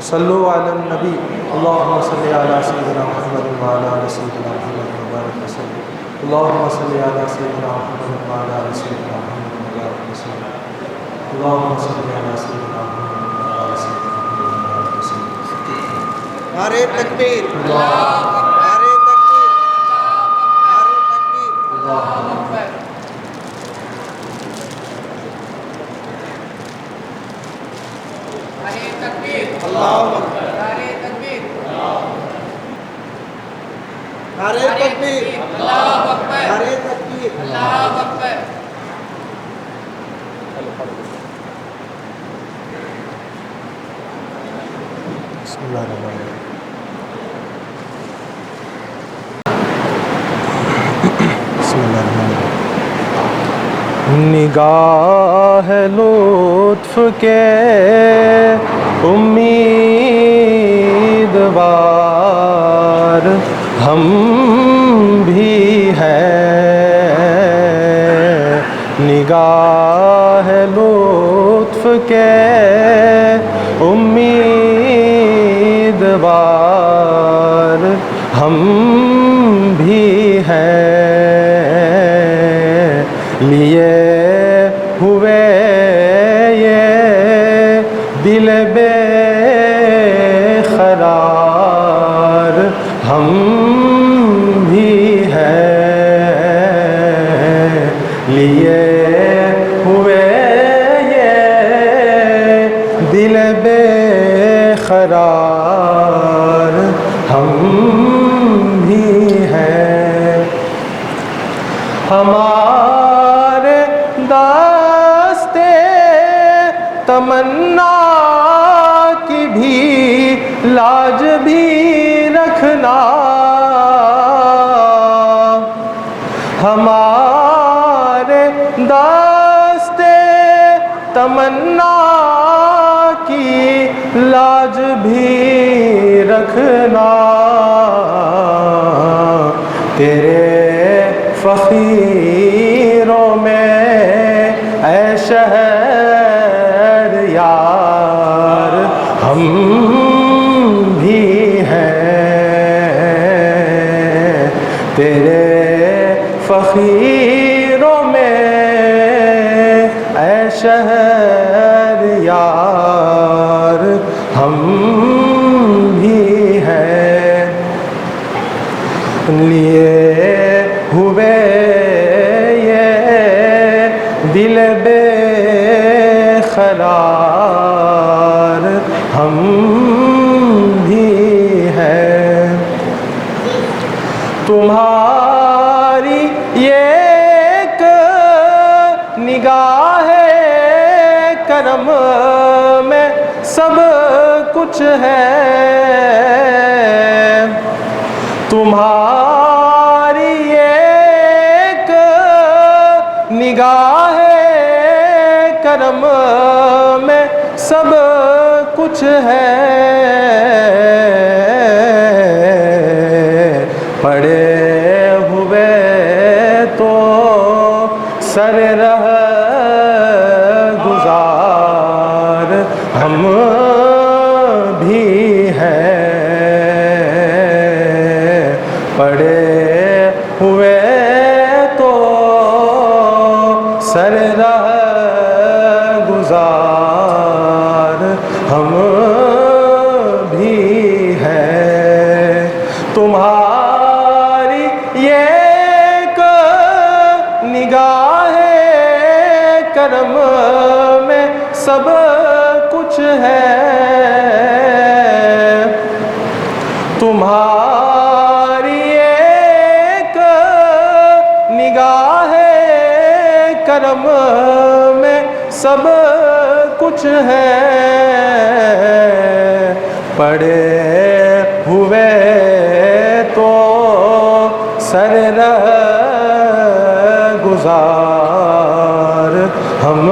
صلو علی النبی اللہم صلی علی سیدنا محمد وعلی آل سیدنا محمد مبارک وسلم اللہم صلی علی سیدنا محمد وعلی آل سیدنا محمد مبارک وسلم اللہم صلی علی سیدنا محمد وعلی آل سیدنا محمد مبارک وسلم۔ نعرہ تکبیر، نعرہ تکبیر، نعرہ تکبیر، اللہ اکبر۔ اللہ اکبر، نعرہ تکبیر، نعرہ تکبیر، بسم اللہ الرحمن الرحیم۔ بسم اللہ الرحمن الرحیم۔ نگاہ لطف کے امیدوار ہم بھی ہیں، نگاہ لطف کے امیدوار ہم بھی ہیں، لیے ہوئے یہ دل بے قرار ہم بھی ہیں، لیے ہوئے یہ دل بے قرار ہم بھی ہیں۔ ہمارے داستے تمنا کی بھی لاج بھی رکھنا، ہمارے داستے تمنا کی لاج بھی رکھنا، تیرے فقیروں میں اے شہر یار ہم بھی ہیں، تیرے فقیروں میں اے شہر یار ہم بھی ہیں، لیے ہوئے یہ دل بے قرار ہم بھی ہیں۔ تمہاری ایک نگاہ کرم میں سب کچھ ہے، تمہاری ایک نگاہ کرم میں سب کچھ ہے، پڑے ہوئے تو سر رہ گزار ہم بھی ہیں، پڑے ہوئے تو سر رہ گزار ہم بھی ہیں، تمہاری ایک نگاہ کرم میں سب کچھ ہے، تمہاری ایک نگاہ کرم میں سب کچھ ہے، پڑے ہوئے تو سر رہ گزار ہم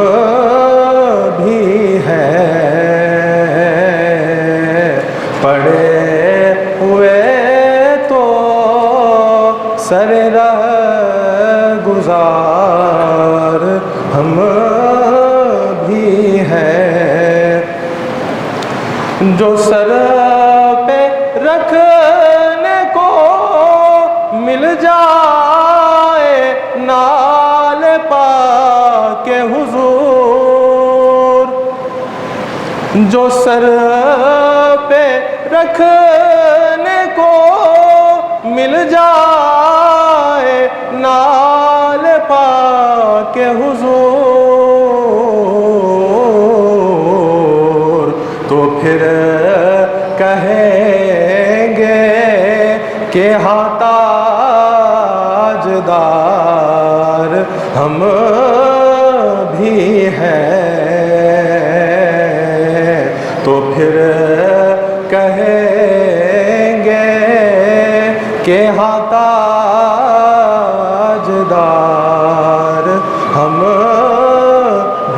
بھی ہیں، پڑے ہوئے تو سر رہ گزار ہم بھی ہیں۔ جو سر پہ رکھنے کو مل جائے نال پاک حضور، جو سر پہ رکھنے کو مل جائے نال پاک حضور، تو پھر کہیں گے کہ ہاں تاجدار ہم بھی ہیں، تو پھر کہیں گے کہ ہاں تاجدار ہم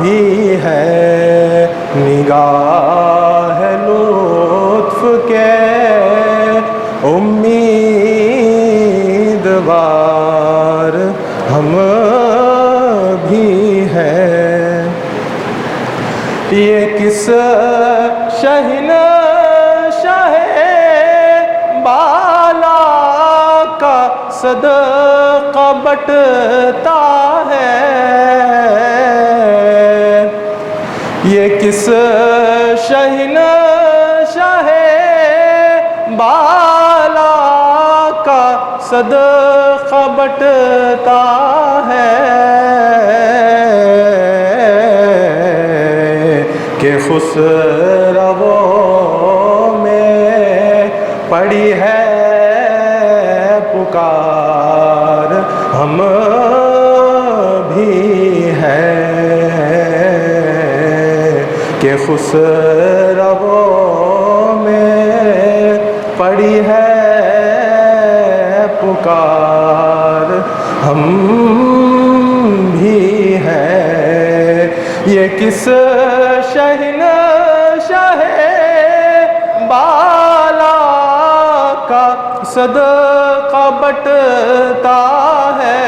بھی ہیں۔ نگاہ لطف کے امیدوار ہم بھی ہیں۔ یہ کس شہنشاہ بالا کا صدقہ بٹتا ہے، یہ کس شہنشاہ بالا کا صدقہ بٹتا ہے کہ خسرووں میں پڑی ہے پکار ہم بھی ہیں، کہ خسرووں میں پڑی ہے پکار ہم بھی ہیں۔ یہ کس شہنشاہ بالا کا صدقہ بٹتا ہے،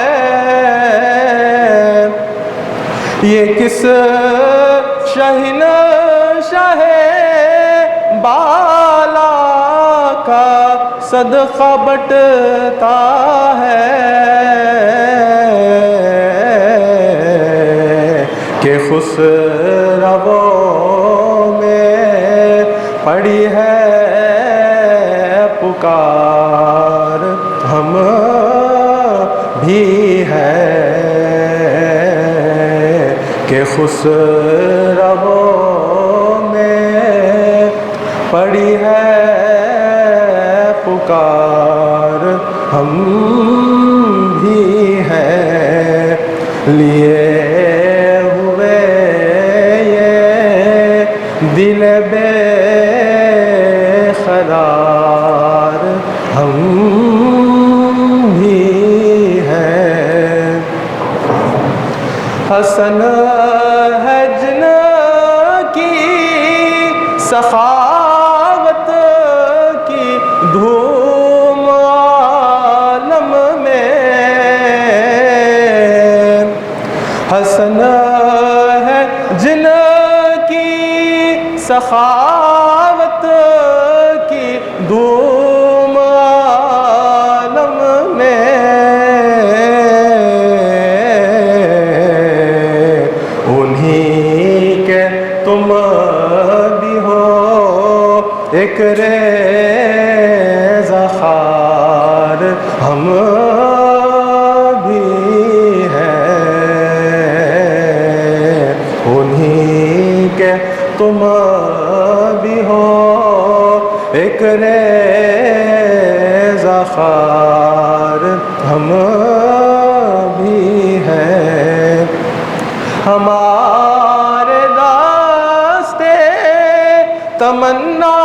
یہ کس شہنشاہ بالا کا صدقہ بٹتا ہے کہ خسرووں میں پڑی ہے پکار ہم بھی ہیں، کہ خسرووں میں پڑی ہے پکار ہم بھی ہیں۔ لیے ہوئے یہ دل بے قرار ہم بھی ہیں۔ حسن ہے جن کی سخاوت کی دھوم عالم میں، حسن ہے جن کی سخاوت کی دھوم عالم میں، انہی کے تم بھی ہو ایک ریزہ خار ہم بھی ہیں، انہی کے تم بھی ہو ایک ریزہ خار ہم بھی ہیں۔ ہمارے داستے تمنا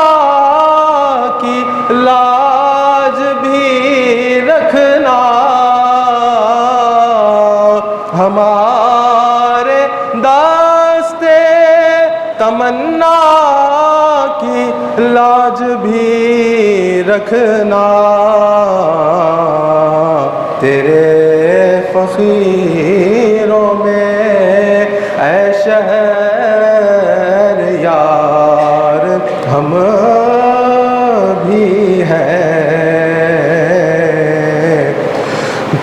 کی لاج بھی رکھنا، ہمارے داستے تمنا کی لاج بھی رکھنا، تیرے فقیروں میں اے شہر یار ہم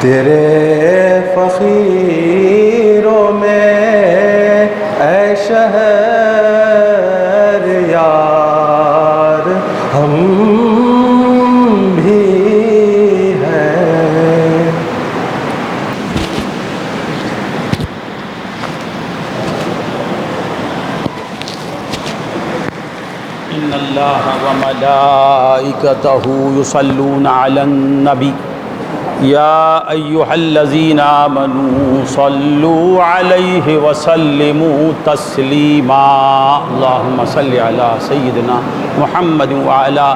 تیرے فقیروں میں اے شہر یار ہم بھی ہیں. ان اللہ وملائکتہ یصلون علی النبی یا ایہا الذین آمنوا صلوا علیہ وسلموا تسلیما. اللہم صل علی سیدنا محمد وعلی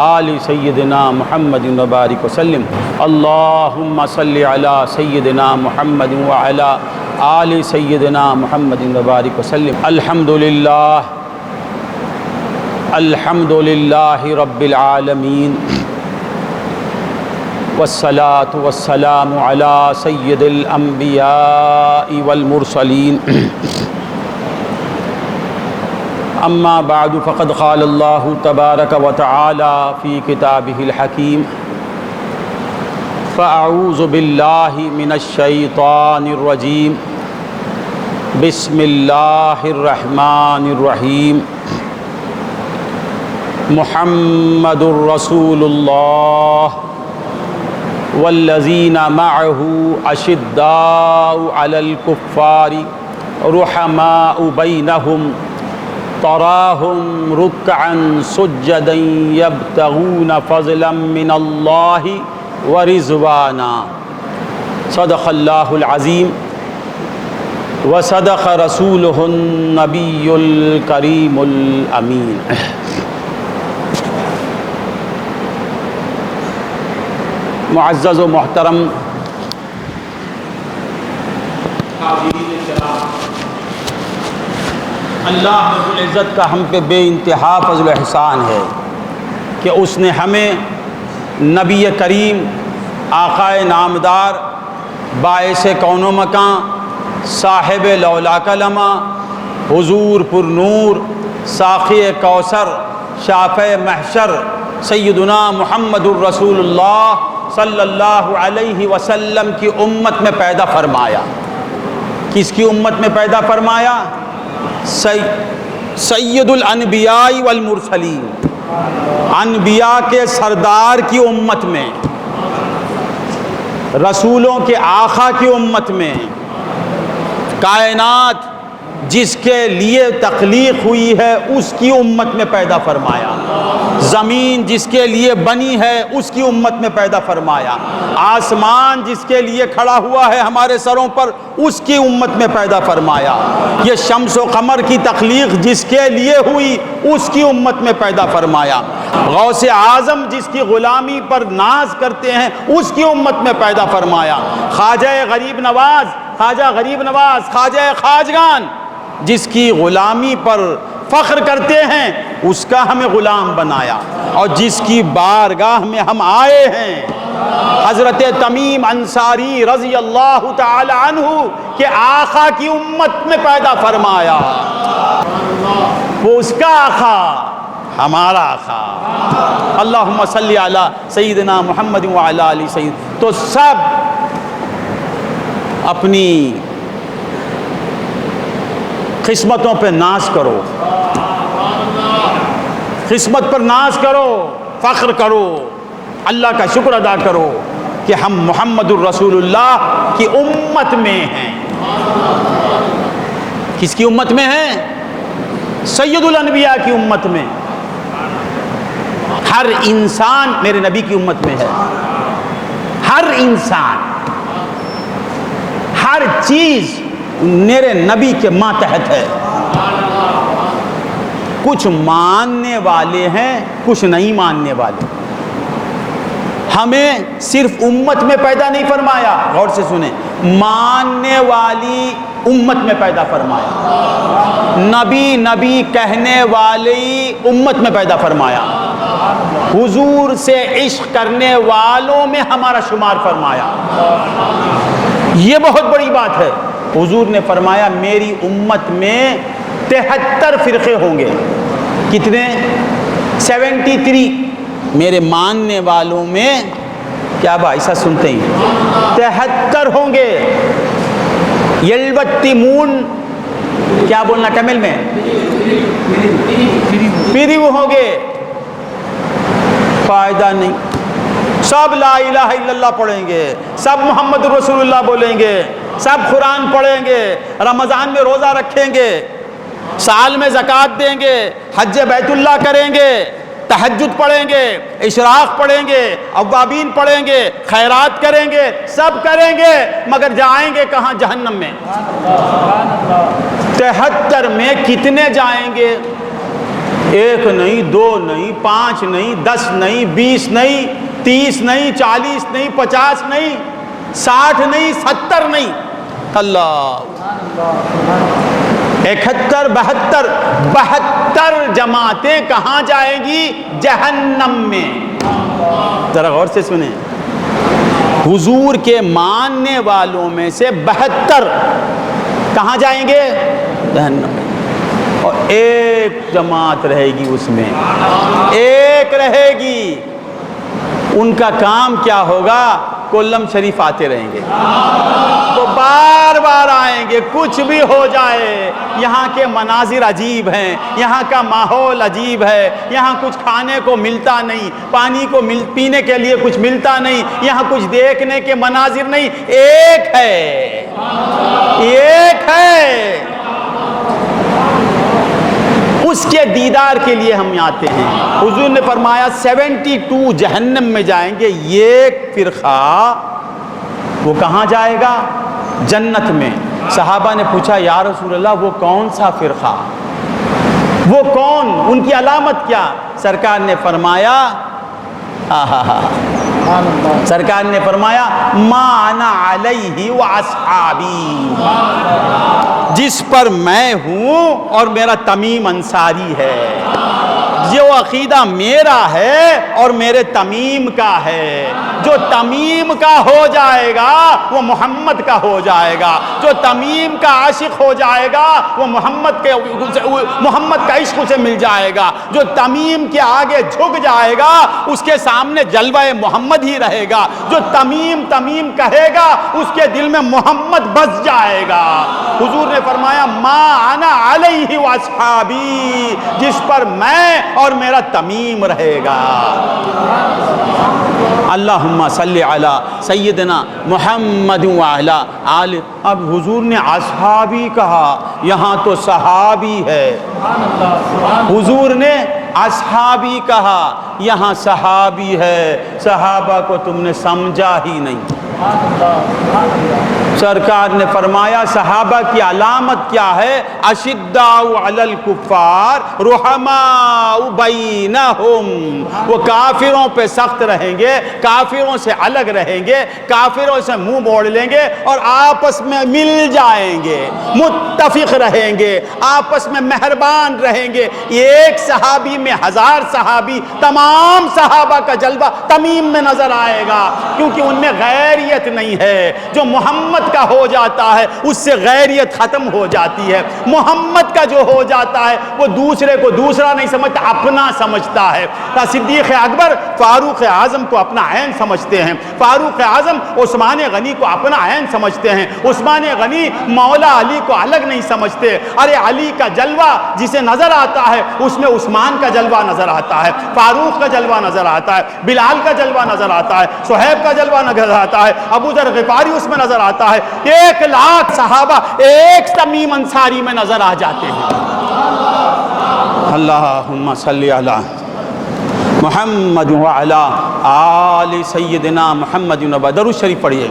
آل سیدنا محمد وبارک وسلم. اللہم صل علی سیدنا محمد وعلی آل سیدنا محمد وبارک وسلم. الحمد للہ رب العالمین والصلاة والسلام علی سید الانبیاء والمرسلین. اما بعد فقد قال اللہ تبارک وتعالی فی کتابہ الحکیم فاعوذ باللہ من الشیطان الرجیم بسم اللہ الرحمن الرحیم. محمد الرسول اللہ والذین معه اشداء علی الکفار رحماء بینہم تراہم رکعا سجدا یبتغون فضلا من اللہ ورضوانا. صدق اللہ العظیم وصدق رسولہ النبی الکریم الامین. معزز و محترم اللہ رب العزت کا ہم پہ بے انتہا فضل و احسان ہے کہ اس نے ہمیں نبی کریم آقائے نامدار باعث کون و مکان صاحب لولا کلمہ حضور پر نور ساقی کوثر شافع محشر سیدنا محمد الرسول اللہ صلی اللہ علیہ وسلم کی امت میں پیدا فرمایا. کس کی امت میں پیدا فرمایا؟ سید الانبیاء والمرسلین، انبیاء کے سردار کی امت میں، رسولوں کے آقا کی امت میں، کائنات جس کے لیے تخلیق ہوئی ہے اس کی امت میں پیدا فرمایا، زمین جس کے لیے بنی ہے اس کی امت میں پیدا فرمایا، آسمان جس کے لیے کھڑا ہوا ہے ہمارے سروں پر اس کی امت میں پیدا فرمایا، یہ شمس و قمر کی تخلیق جس کے لیے ہوئی اس کی امت میں پیدا فرمایا، غوث اعظم جس کی غلامی پر ناز کرتے ہیں اس کی امت میں پیدا فرمایا، خواجہ غریب نواز خواجہ خواجگان جس کی غلامی پر فخر کرتے ہیں اس کا ہمیں غلام بنایا، اور جس کی بارگاہ میں ہم آئے ہیں حضرت تمیم انصاری رضی اللہ تعالی عنہ کے آقا کی امت میں پیدا فرمایا. وہ اس کا آقا ہمارا آقا. اللہم صلی علی سیدنا محمد وعلی آل سید. تو سب اپنی قسمتوں پہ ناز کرو، قسمت پر ناز کرو، فخر کرو، اللہ کا شکر ادا کرو کہ ہم محمد الرسول اللہ کی امت میں ہیں. کس کی امت میں ہیں؟ سید الانبیاء کی امت میں. ہر انسان میرے نبی کی امت میں ہے. ہر انسان، ہر چیز میرے نبی کے ماتحت ہے. کچھ ماننے والے ہیں، کچھ نہیں ماننے والے. ہمیں صرف امت میں پیدا نہیں فرمایا، غور سے سنیں، ماننے والی امت میں پیدا فرمایا. نبی کہنے والی امت میں پیدا فرمایا. حضور سے عشق کرنے والوں میں ہمارا شمار فرمایا. یہ بہت بڑی بات ہے. حضور نے فرمایا میری امت میں 73 فرقے ہوں گے. کتنے؟ 73. میرے ماننے والوں میں کیا بھائی ایسا سنتے ہی 73 ہوں گے. یلوتیمون کیا بولنا تمل میں پیریو ہوں گے. فائدہ نہیں. سب لا الہ الا اللہ پڑھیں گے, سب محمد رسول اللہ بولیں گے, سب قرآن پڑھیں گے, رمضان میں روزہ رکھیں گے, سال میں زکوٰۃ دیں گے, حج بیت اللہ کریں گے, تہجد پڑھیں گے, اشراق پڑھیں گے, اوابین پڑھیں گے, خیرات کریں گے, سب کریں گے, مگر جائیں گے کہاں؟ جہنم میں. 73 میں کتنے جائیں گے؟ 1 نہیں, 2 نہیں, 5 نہیں, 10 نہیں, 20 نہیں, 30 نہیں, 40 نہیں, 50 نہیں, 60 نہیں, 70 نہیں. اللہ 71 72 جماعتیں کہاں جائیں گی؟ جہنم میں. ذرا غور سے سنیں, حضور کے ماننے والوں میں سے 72 کہاں جائیں گے؟ جہنم میں. اور 1 جماعت رہے گی, اس میں 1 رہے گی. ان کا کام کیا ہوگا؟ کولم شریف آتے رہیں گے, تو بار بار آئیں گے, کچھ بھی ہو جائے. یہاں کے مناظر عجیب ہیں, یہاں کا ماحول عجیب ہے, یہاں کچھ کھانے کو ملتا نہیں, پانی کو پینے کے لیے کچھ ملتا نہیں, یہاں کچھ دیکھنے کے مناظر نہیں. ایک ہے, ایک ہے, اس کے دیدار کے لیے ہم آتے ہیں. حضور نے فرمایا 72 جہنم میں جائیں گے, 1 فرقہ وہ کہاں جائے گا؟ جنت میں. صحابہ نے پوچھا یا رسول اللہ وہ کون سا فرقہ, وہ کون, ان کی علامت کیا؟ سرکار نے فرمایا سرکار نے فرمایا ما انا علیہ واصحابی, جس پر میں ہوں اور میرا تمیم انصاری ہے. جو عقیدہ میرا ہے اور میرے تمیم کا ہے. جو تمیم کا ہو جائے گا وہ محمد کا ہو جائے گا. جو تمیم کا عاشق ہو جائے گا وہ محمد کا عشق اسے مل جائے گا. جو تمیم کے آگے جھک جائے گا اس کے سامنے جلوہ محمد ہی رہے گا. جو تمیم تمیم کہے گا اس کے دل میں محمد بس جائے گا. حضور نے فرمایا ما انا علیہ واصحابی, جس پر میں اور میرا تمیم رہے گا. اللہم صلی علی سیدنا محمد وعلی آلہ. اب حضور نے اصحابی کہا, یہاں تو صحابی ہے. حضور نے اصحابی کہا, یہاں صحابی ہے. صحابہ کو تم نے سمجھا ہی نہیں. سرکار نے فرمایا صحابہ کی علامت کیا ہے؟ اشداء علی الکفار رحماء بینہم. وہ کافروں پہ سخت رہیں گے, کافروں سے الگ رہیں گے, کافروں سے منہ موڑ لیں گے اور آپس میں مل جائیں گے, متفق رہیں گے, آپس میں مہربان رہیں گے. ایک صحابی میں 1000 صحابی, تمام صحابہ کا جلوہ تمیم میں نظر آئے گا, کیونکہ ان میں غیریت نہیں ہے. جو محمد کا ہو جاتا ہے اس سے غیریت ختم ہو جاتی ہے. محمد کا جو ہو جاتا ہے وہ دوسرے کو دوسرا نہیں سمجھتا, اپنا سمجھتا ہے. صدیق اکبر فاروق اعظم کو اپنا عین سمجھتے ہیں, فاروق اعظم عثمان غنی کو اپنا عین سمجھتے ہیں, عثمان غنی مولا علی کو الگ نہیں سمجھتے. ارے علی کا جلوہ جسے نظر آتا ہے اس میں عثمان کا جلوہ نظر آتا ہے, فاروق کا جلوہ نظر آتا ہے, بلال کا جلوہ نظر آتا ہے, صہیب کا جلوہ نظر آتا ہے, ابو ذر غفاری اس میں نظر آتا ہے. 1,00,000 صحابہ ایک تمیم انصاری میں نظر آ جاتے ہیں. اللہم صلی علی محمد وعلی آل سیدنا محمد. درود شریف پڑھیے.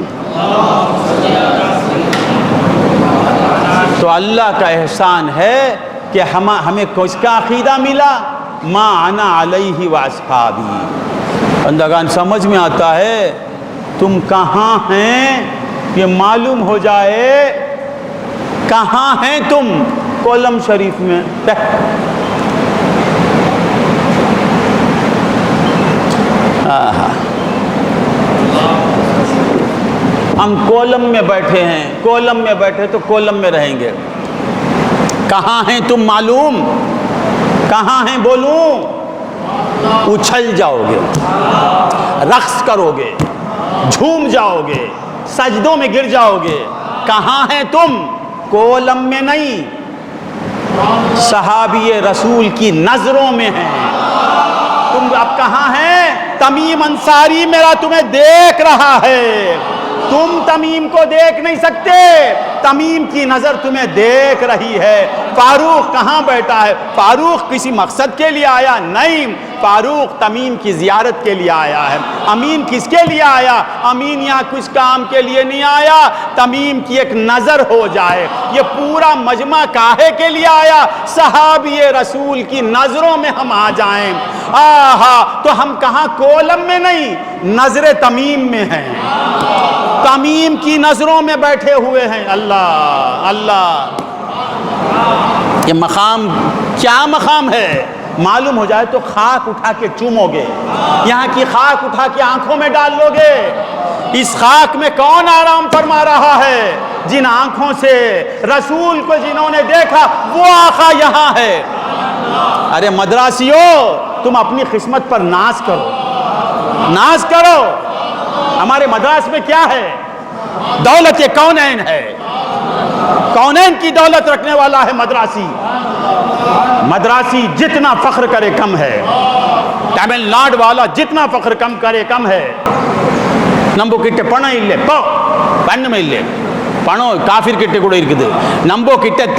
تو اللہ کا احسان ہے کہ ہمیں کس کا عقیدہ ملا؟ ما انا علیہ واصحابی. بندگان سمجھ میں آتا ہے تم کہاں ہیں یہ معلوم ہو جائے. کہاں ہیں تم؟ کولم شریف میں. ہم کولم میں بیٹھے ہیں, کولم میں بیٹھے تو کولم میں رہیں گے. کہاں ہیں تم معلوم؟ کہاں ہیں بولوں؟ اچھل جاؤ گے, رقص کرو گے, جھوم جاؤ گے، سجدوں میں گر جاؤ گے۔ کہاں ہیں تم؟ کولم میں نہیں، صحابی رسول کی نظروں میں ہیں۔ تم اب کہاں ہیں؟ تمیم انصاری میرا تمہیں دیکھ رہا ہے، تم تمیم کو دیکھ نہیں سکتے، تمیم کی نظر تمہیں دیکھ رہی ہے۔ فاروق کہاں بیٹھا ہے؟ فاروق کسی مقصد کے لیے آیا نہیں، فاروق تمیم کی زیارت کے لیے آیا ہے۔ امین کس کے لیے آیا؟ امین یہاں کچھ کام کے لیے نہیں آیا، تمیم کی ایک نظر ہو جائے۔ یہ پورا مجمع کاہے کے لیے آیا؟ صحابی رسول کی نظروں میں ہم آ جائیں۔ آہا، تو ہم کہاں؟ کولم میں نہیں، نظر تمیم میں ہیں، تمیم کی نظروں میں بیٹھے ہوئے ہیں۔ اللہ اللہ، یہ مقام کیا مقام ہے؟ معلوم ہو جائے تو خاک اٹھا کے چومو گے، یہاں کی خاک اٹھا کے آنکھوں میں ڈال لو گے۔ اس خاک میں کون آرام فرما رہا ہے؟ جن آنکھوں سے رسول کو جنہوں نے دیکھا وہ آقا یہاں ہے۔ ارے مدراسیوں، تم اپنی قسمت پر ناز کرو، ناز کرو۔ ہمارے مدراس میں کیا ہے؟ دولت کونین ہے، کونین کی دولت رکھنے والا ہے مدراسی۔ مدراسی جتنا فخر کرے کم ہے، تمل ناڈ والا جتنا فخر کم کرے کم ہے۔ نمبو کٹے پڑھنا இல்லே போ பண்ணமே இல்லே பணம் காஃபிர் கிட்ட கூட இருக்குது। நம்போ கிட்ட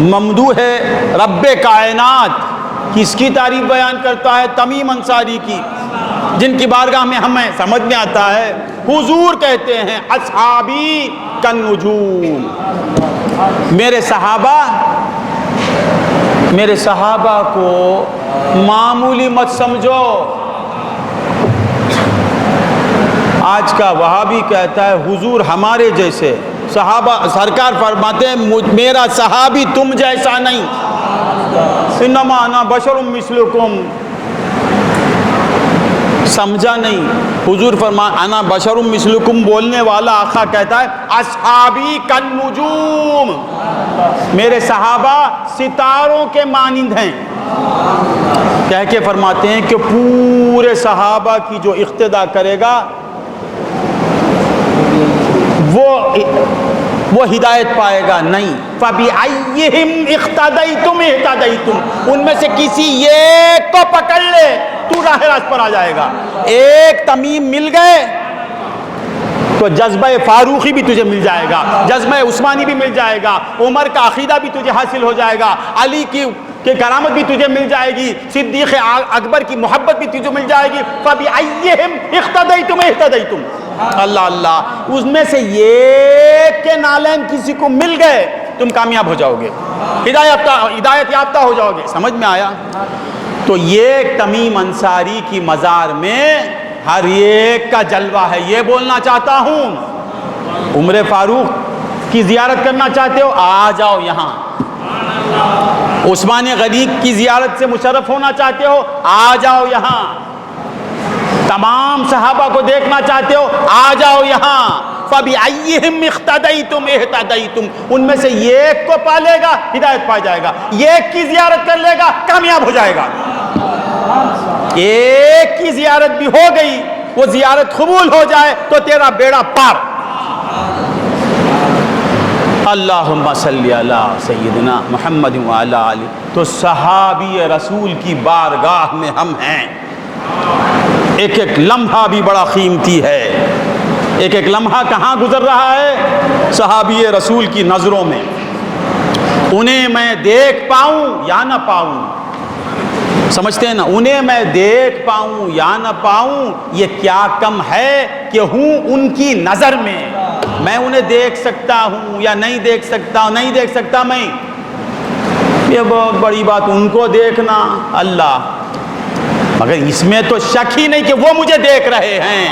ممدوح ہے رب کائنات، کس کی تعریف بیان کرتا ہے؟ تمیم انصاری کی، جن کی بارگاہ میں ہمیں سمجھ میں آتا ہے حضور کہتے ہیں اصحابی کالنجوم، میرے صحابہ کو معمولی مت سمجھو۔ آج کا وہابی کہتا ہے حضور ہمارے جیسے، صحابہ سرکار فرماتے ہیں میرا صحابی تم جیسا نہیں، انما انا بشر مثلکم، سمجھا نہیں۔ حضور انا بشر مثلکم بولنے والا آقا کہتا ہے اصحابی کالنجوم، میرے صحابہ ستاروں کے مانند ہیں، کہہ کے فرماتے ہیں کہ پورے صحابہ کی جو اقتدا کرے گا وہ ہدایت پائے گا نہیں۔ فَبِأَيِّهِمْ اِقْتَدَيْتُمْ اِهْتَدَيْتُمْ، ان میں سے کسی ایک کو پکڑ لے تو راہ راست پر آ جائے گا۔ ایک تمیم مل گئے تو جذبہ فاروقی بھی تجھے مل جائے گا، جذبہ عثمانی بھی مل جائے گا، عمر کا عقیدہ بھی تجھے حاصل ہو جائے گا، علی کی کرامت بھی تجھے مل جائے گی، صدیق اکبر کی محبت بھی تجھے مل جائے گی۔ فَبِأَيِّهِمْ اِقْتَدَيْتُمْ اِهْتَدَيْتُمْ، اللہ اللہ، اس میں سے ایک کے نالین کسی کو مل گئے تم کامیاب ہو جاؤ گے، ہدایت یافتہ ہو جاؤ گے۔ سمجھ میں آیا؟ تو یہ تمیم انصاری کی مزار میں ہر ایک کا جلوہ ہے۔ یہ بولنا چاہتا ہوں عمر فاروق کی زیارت کرنا چاہتے ہو آ جاؤ یہاں، عثمان غنی کی زیارت سے مشرف ہونا چاہتے ہو آ جاؤ یہاں، تمام صحابہ کو دیکھنا چاہتے ہو آ جاؤ یہاں۔ فَبِأَيِّهِمْ اِقْتَدَيْتُمْ اِهْتَدَيْتُمْ، ان میں سے ایک کو پالے گا ہدایت پا جائے گا، ایک کی زیارت کر لے گا کامیاب ہو جائے گا۔ ایک کی زیارت بھی ہو گئی، وہ زیارت قبول ہو جائے تو تیرا بیڑا پار۔ اللہم صلی علی سیدنا محمد وعلی آلہ۔ تو صحابی رسول کی بارگاہ میں ہم ہیں، ایک ایک لمحہ بھی بڑا قیمتی ہے، ایک ایک لمحہ کہاں گزر رہا ہے؟ صحابی رسول کی نظروں میں۔ انہیں میں دیکھ پاؤں یا نہ پاؤں، سمجھتے ہیں نا، انہیں میں دیکھ پاؤں یا نہ پاؤں یہ کیا کم ہے کہ ہوں ان کی نظر میں، میں انہیں دیکھ سکتا ہوں یا نہیں دیکھ سکتا میں، یہ بہت بڑی بات، ان کو دیکھنا اللہ، مگر اس میں تو شک ہی نہیں کہ وہ مجھے دیکھ رہے ہیں۔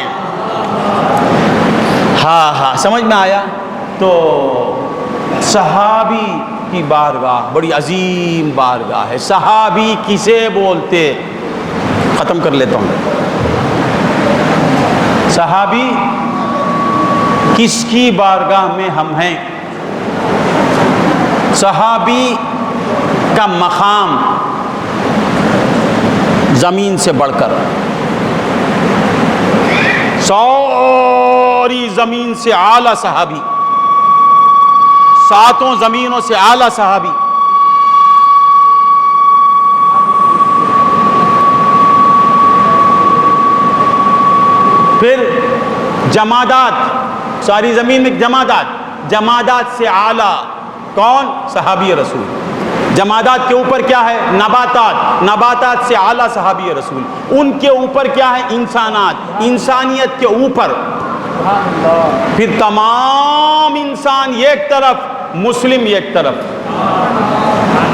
ہاں سمجھ میں آیا؟ تو صحابی کی بارگاہ بڑی عظیم بارگاہ ہے۔ صحابی کسے بولتے؟ ختم کر لیتا ہوں، صحابی کس کی بارگاہ میں ہم ہیں؟ صحابی کا مقام زمین سے بڑھ کر، ساری زمین سے اعلیٰ صحابی، ساتوں زمینوں سے اعلیٰ صحابی۔ پھر جمادات، ساری زمین میں جمادات سے اعلیٰ کون؟ صحابی رسول۔ جمادات کے اوپر کیا ہے؟ نباتات سے اعلیٰ صحابی رسول۔ ان کے اوپر کیا ہے؟ انسانات، انسانیت کے اوپر۔ پھر تمام انسان ایک طرف، مسلم ایک طرف،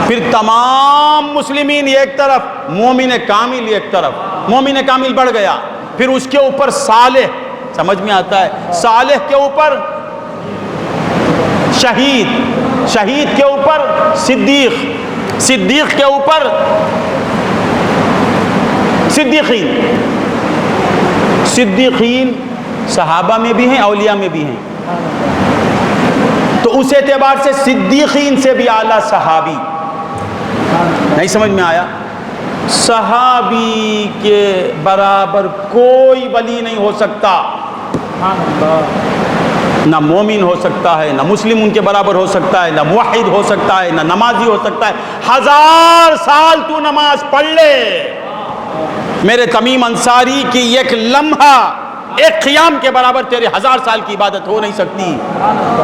پھر تمام مسلمین ایک طرف، مومن کامل ایک طرف۔ مومن کامل بڑھ گیا، پھر اس کے اوپر صالح، سمجھ میں آتا ہے؟ صالح کے اوپر شہید کے اوپر صدیق کے اوپر صدیقین صحابہ میں بھی ہیں، اولیاء میں بھی ہیں، تو اس اعتبار سے صدیقین سے بھی اعلیٰ صحابی۔ نہیں سمجھ میں آیا؟ صحابی کے برابر کوئی ولی نہیں ہو سکتا، نہ مومن ہو سکتا ہے، نہ مسلم ان کے برابر ہو سکتا ہے، نہ موحد ہو سکتا ہے، نہ نمازی ہو سکتا ہے۔ 1000 سال تو نماز پڑھ لے، میرے تمیم انصاری کی ایک لمحہ ایک قیام کے برابر تیرے 1000 سال کی عبادت ہو نہیں سکتی.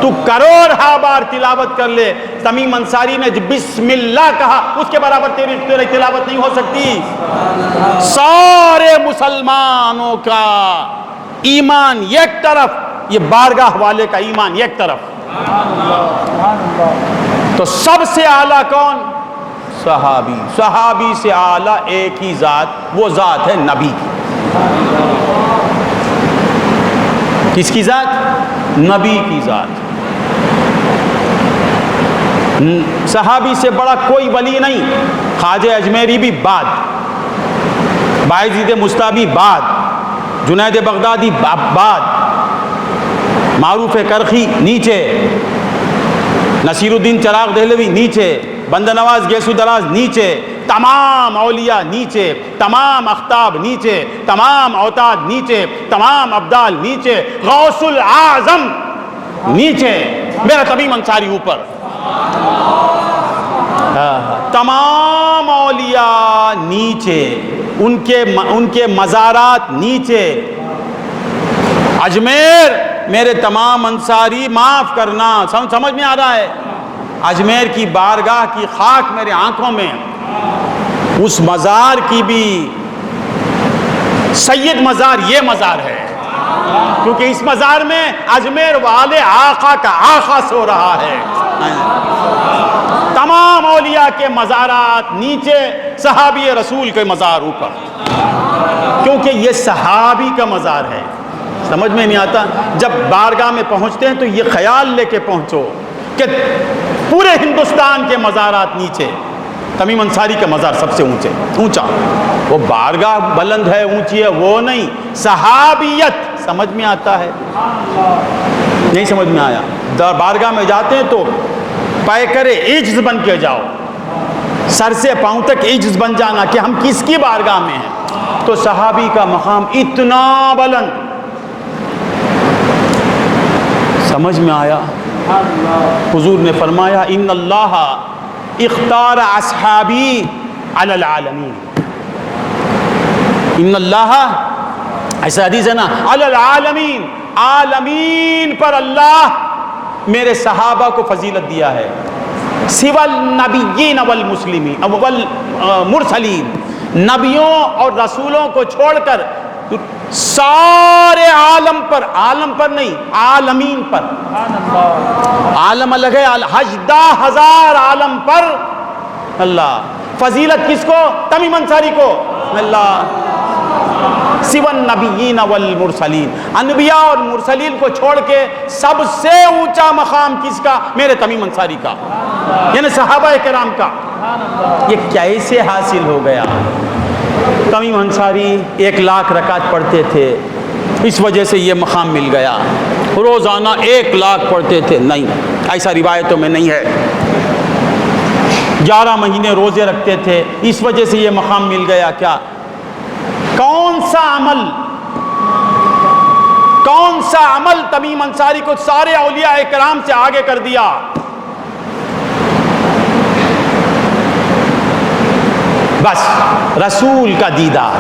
تو کروڑ بار تلاوت کر لے, تمیم انصاری نے بسم اللہ کہا, اس کے برابر تیری تلاوت نہیں ہو سکتی. سارے مسلمانوں کا ایمان ایک طرف, یہ بارگاہ والے کا ایمان ایک طرف. تو سب سے اعلیٰ کون؟ صحابی. صحابی سے اعلیٰ ایک ہی ذات, وہ ذات ہے نبی کی. کس کی ذات؟ نبی کی ذات. صحابی سے بڑا کوئی ولی نہیں. خواجہ اجمیری بھی بعد, بایزید مستابی بعد, جنید بغدادی بعد, معروف کرخی نیچے, نصیر الدین چراغ دہلوی نیچے, بندہ نواز گیسو دراز نیچے, تمام اولیاء نیچے, تمام اختاب نیچے, تمام اوتاد نیچے, تمام ابدال نیچے, غوث العظم نیچے, میرا تمیم انصاری اوپر. تمام اولیاء نیچے, ان کے مزارات نیچے. اجمیر میرے تمام انصاری معاف کرنا, سمجھ میں آ رہا ہے؟ اجمیر کی بارگاہ کی خاک میرے آنکھوں میں, اس مزار کی بھی سید مزار یہ مزار ہے, کیونکہ اس مزار میں اجمیر والے آقا کا آقا سو رہا ہے. تمام اولیاء کے مزارات نیچے, صحابی رسول کے مزار اوپر, کیونکہ یہ صحابی کا مزار ہے. سمجھ میں نہیں آتا؟ جب بارگاہ میں پہنچتے ہیں تو یہ خیال لے کے پہنچو کہ پورے ہندوستان کے مزارات نیچے, تمیم انصاری کا مزار سب سے اونچا. وہ بارگاہ بلند ہے, اونچی ہے, وہ نہیں, صحابیت. سمجھ میں آتا ہے؟ نہیں سمجھ میں آیا؟ بارگاہ میں جاتے ہیں تو پیکرے عجز بن کے جاؤ, سر سے پاؤں تک عجز بن جانا کہ ہم کس کی بارگاہ میں ہیں. تو صحابی کا مقام اتنا بلند. سمجھ میں آیا؟ حضور نے فرمایا ان اللہ اختار اصحابی علی العالمین. ان اللہ, ایسا حدیث ہے نا, علی العالمین, عالمین پر اللہ میرے صحابہ کو فضیلت دیا ہے. سوى النبیین والمسلمین والمرسلین, نبیوں اور رسولوں کو چھوڑ کر سارے عالم پر, عالم پر نہیں, عالمین پر. عالم الگ ہے, 10,000 عالم پر اللہ. فضیلت کس کو؟ تمیم انصاری کو. اللہ سوى النبیین والمرسلین, انبیاء اور مرسلین کو چھوڑ کے سب سے اونچا مقام کس کا؟ میرے تمیم انصاری کا, یعنی صحابہ کرام کا. یہ کیسے حاصل ہو گیا؟ تمیم انصاری 1,00,000 رکعت پڑھتے تھے, اس وجہ سے یہ مقام مل گیا. روزانہ 1,00,000 پڑھتے تھے؟ نہیں, ایسا روایتوں میں نہیں ہے. 11 مہینے روزے رکھتے تھے, اس وجہ سے یہ مقام مل گیا. کیا, کون سا عمل تمیم انصاری کو سارے اولیاء کرام سے آگے کر دیا؟ بس رسول کا دیدار.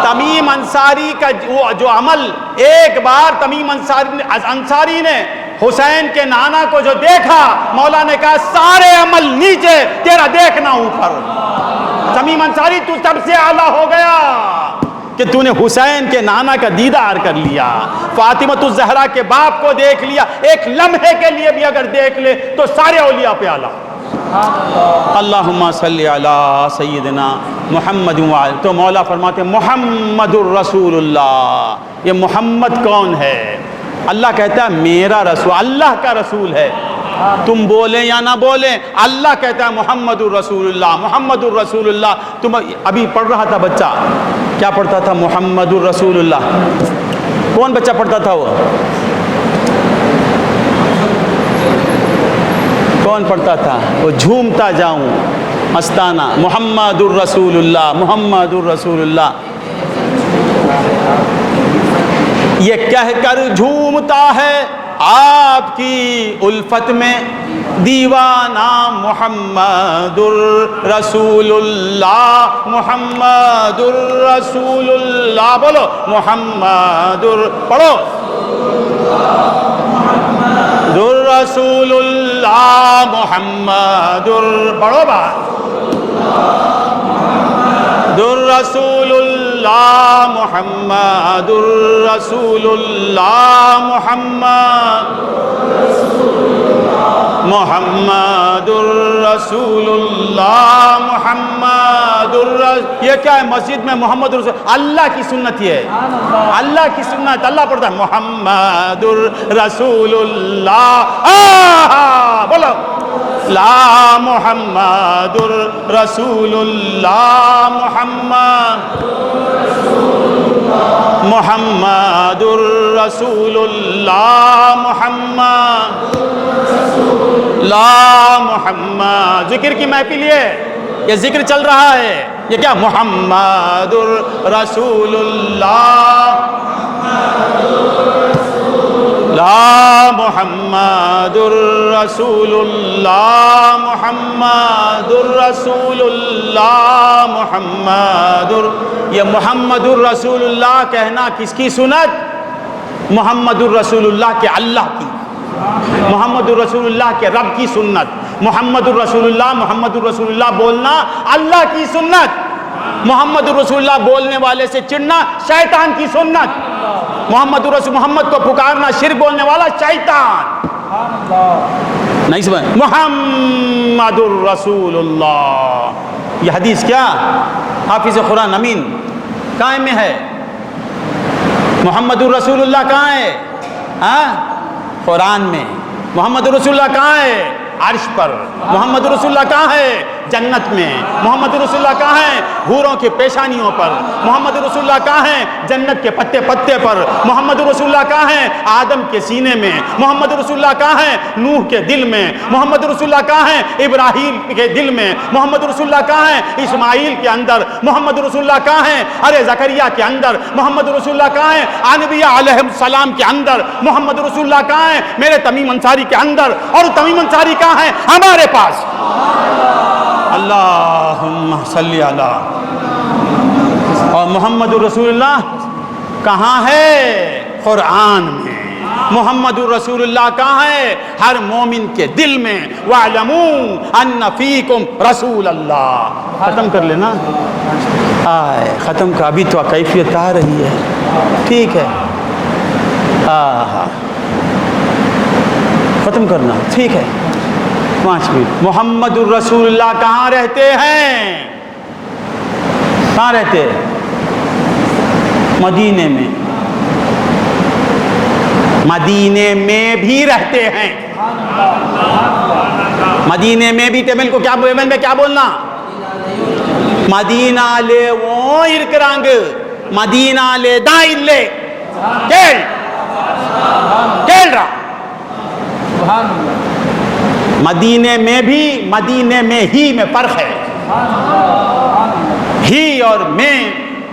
تمیم انصاری کا جو عمل, ایک بار تمیم انصاری نے حسین کے نانا کو جو دیکھا, مولا نے کہا سارے عمل نیچے, تیرا دیکھنا اوپر. تمیم انصاری تو سب سے اعلیٰ ہو گیا کہ تو نے حسین کے نانا کا دیدار کر لیا, فاطمۃ الزہرا کے باپ کو دیکھ لیا. ایک لمحے کے لیے بھی اگر دیکھ لے تو سارے اولیاء پہ اعلیٰ. اللہم صلی علی سیدنا محمد وعلی. تو مولا فرماتے محمد الرسول اللہ. یہ محمد کون ہے؟ اللہ کہتا ہے میرا رسول, اللہ کا رسول ہے. تم بولیں یا نہ بولیں, اللہ کہتا ہے محمد الرسول اللہ, محمد الرسول اللہ. تم ابھی پڑھ رہا تھا بچہ, کیا پڑھتا تھا؟ محمد الرسول اللہ. کون بچہ پڑھتا تھا وہ؟ کون پڑھتا تھا وہ؟ جھومتا جاؤں مستانہ, محمد الرسول اللہ, محمد الرسول اللہ. یہ کہہ کر جھومتا ہے آپ کی الفت میں دیوانہ محمد الرسول اللہ محمد الرسول اللہ بولو محمد پڑھو الرسول اللہ محمد پڑھو بات الرسول اللہ محمد الرسول اللہ محمد الرسول اللہ محمد یہ کیا ہے مسجد میں محمد الرسول اللہ کی سنت یہ ہے اللہ کی سنت اللہ پڑھتا ہے محمد الرسول اللہ بولو لا محمد الرسول اللہ محمد الرسول اللہ محمد لا محمد ذکر کی محفل یہ ذکر چل رہا ہے یہ کیا محمد الرسول اللہ لا محمد الرسول اللہ محمد الرسول اللہ محمد یہ محمد الرسول اللہ کہنا کس کی سنت محمد الرسول اللہ کے اللہ کی محمد الرسول اللہ کے رب کی سنت محمد الرسول اللہ بولنا اللہ کی سنت محمد الرسول اللہ بولنے والے سے چڑھنا شیطان کی سنت محمد کو پکارنا شرک بولنے والا شیطان نہیں سمجھ محمد الرسول اللہ یہ حدیث کیا حافظ قرآن امین کہاں میں ہے محمد الرسول اللہ کہاں ہے قرآن میں محمد الرسول اللہ کہاں ہے عرش پر محمد الرسول اللہ کہاں ہے جنت میں محمد رسول اللہ کہاں ہیں حوروں کے پیشانیوں پر محمد رسول اللہ کہاں ہیں جنت کے پتے پتے پر محمد رسول اللہ کہاں ہیں آدم کے سینے میں محمد رسول اللہ کہاں ہیں نوح کے دل میں محمد رسول اللہ کہاں ہیں ابراہیم کے دل میں محمد رسول اللہ کہاں ہیں اسماعیل کے اندر محمد رسول اللہ کہاں ہیں ارے زکریا کے اندر محمد رسول اللہ کہاں ہیں انبیاء علیہ السلام کے اندر محمد رسول اللہ کہاں ہیں میرے تمیم انصاری کے اندر اور تمیم انصاری کہاں ہیں ہمارے پاس اللہم صلی علی اور محمد الرسول اللہ کہاں ہے قرآن میں محمد الرسول اللہ کہاں ہے ہر مومن کے دل میں وَاعْلَمُوا أَنَّ فِيكُمْ رسول اللہ ختم کر لینا آئے ختم کا ابھی تو کیفیت آ رہی ہے ٹھیک ہے ختم کرنا ٹھیک ہے 5 منٹ محمد الرسول اللہ کہاں رہتے ہیں کہاں رہتے ہیں مدینے میں مدینے میں بھی رہتے ہیں مدینے میں بھی تیمل کو کیا بولنا مدینہ لے وہ ارکرانگ مدینہ لے دائن لے کیل رہا مدینے میں بھی مدینے میں ہی میں فرق ہے ہی اور میں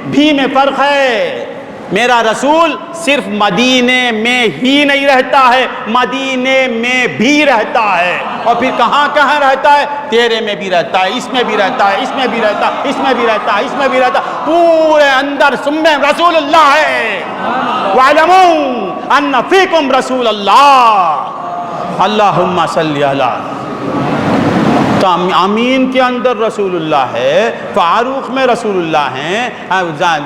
بھی میں فرق ہے میرا رسول صرف مدینے میں ہی نہیں رہتا ہے مدینے میں بھی رہتا ہے اور پھر کہاں کہاں رہتا ہے تیرے میں بھی رہتا ہے اس میں بھی رہتا ہے اس میں بھی رہتا ہے اس میں بھی رہتا ہے اس میں بھی رہتا ہے پورے اندر سمیں رسول اللہ ہے وَاعْلَمُوا أَنَّ فِيكُمْ رسول اللہ اللہم صلی علی تو امین کے اندر رسول اللہ ہے فاروق میں رسول اللہ ہیں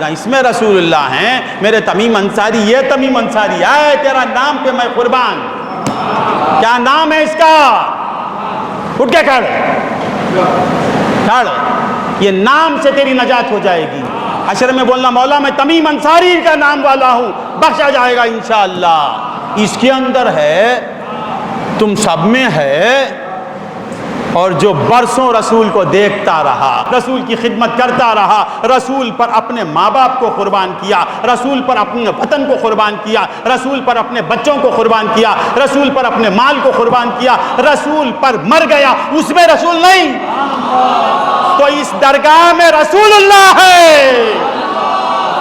اس میں رسول اللہ ہیں میرے تمیم انصاری یہ تمیم انصاری ہے تیرا نام پہ میں قربان کیا نام ہے اس کا اٹھ کے کھڑ یہ نام سے تیری نجات ہو جائے گی حشر میں بولنا مولا میں تمیم انصاری کا نام والا ہوں بخشا جائے گا انشاءاللہ اس کے اندر ہے تم سب میں ہے اور جو برسوں رسول کو دیکھتا رہا رسول کی خدمت کرتا رہا رسول پر اپنے ماں باپ کو قربان کیا رسول پر اپنے وطن کو قربان کیا رسول پر اپنے بچوں کو قربان کیا رسول پر اپنے مال کو قربان کیا رسول پر مر گیا اس میں رسول نہیں تو اس درگاہ میں رسول اللہ ہے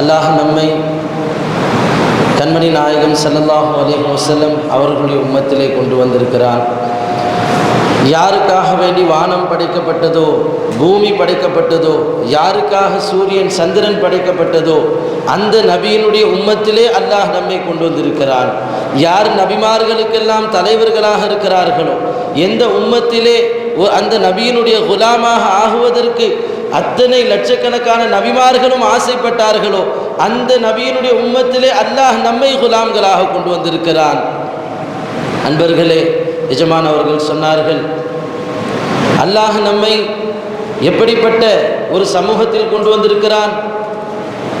அல்லாஹ் நம்மை கண்மணி நாயகம் ஸல்லல்லாஹு அலைஹி வஸல்லம் அவர்களுடைய உம்மத்திலே கொண்டு வந்திருக்கிறான். யாருக்காக வேண்டி வானம் படைக்கப்பட்டதோ, பூமி படைக்கப்பட்டதோ, யாருக்காக சூரியன் சந்திரன் படைக்கப்பட்டதோ, அந்த நபியினுடைய உம்மத்திலே அல்லாஹ் நம்மை கொண்டு வந்திருக்கிறான். யார் நபிமார்களுக்கெல்லாம் தலைவர்களாக இருக்கிறார்களோ, எந்த உம்மத்திலே அந்த நபியினுடைய குலாமாக ஆகுவதற்கு அத்தனை லட்சக்கணக்கான நபிமார்களும் ஆசைப்பட்டார்களோ, அந்த நபியினுடைய உம்மத்திலே அல்லாஹ் நம்மை குலாம்களாக கொண்டு வந்திருக்கிறான். அன்பர்களே, எஜமான் அவர்கள் சொன்னார்கள், அல்லாஹ் நம்மை எப்படிப்பட்ட ஒரு சமூகத்தில் கொண்டு வந்திருக்கிறான்.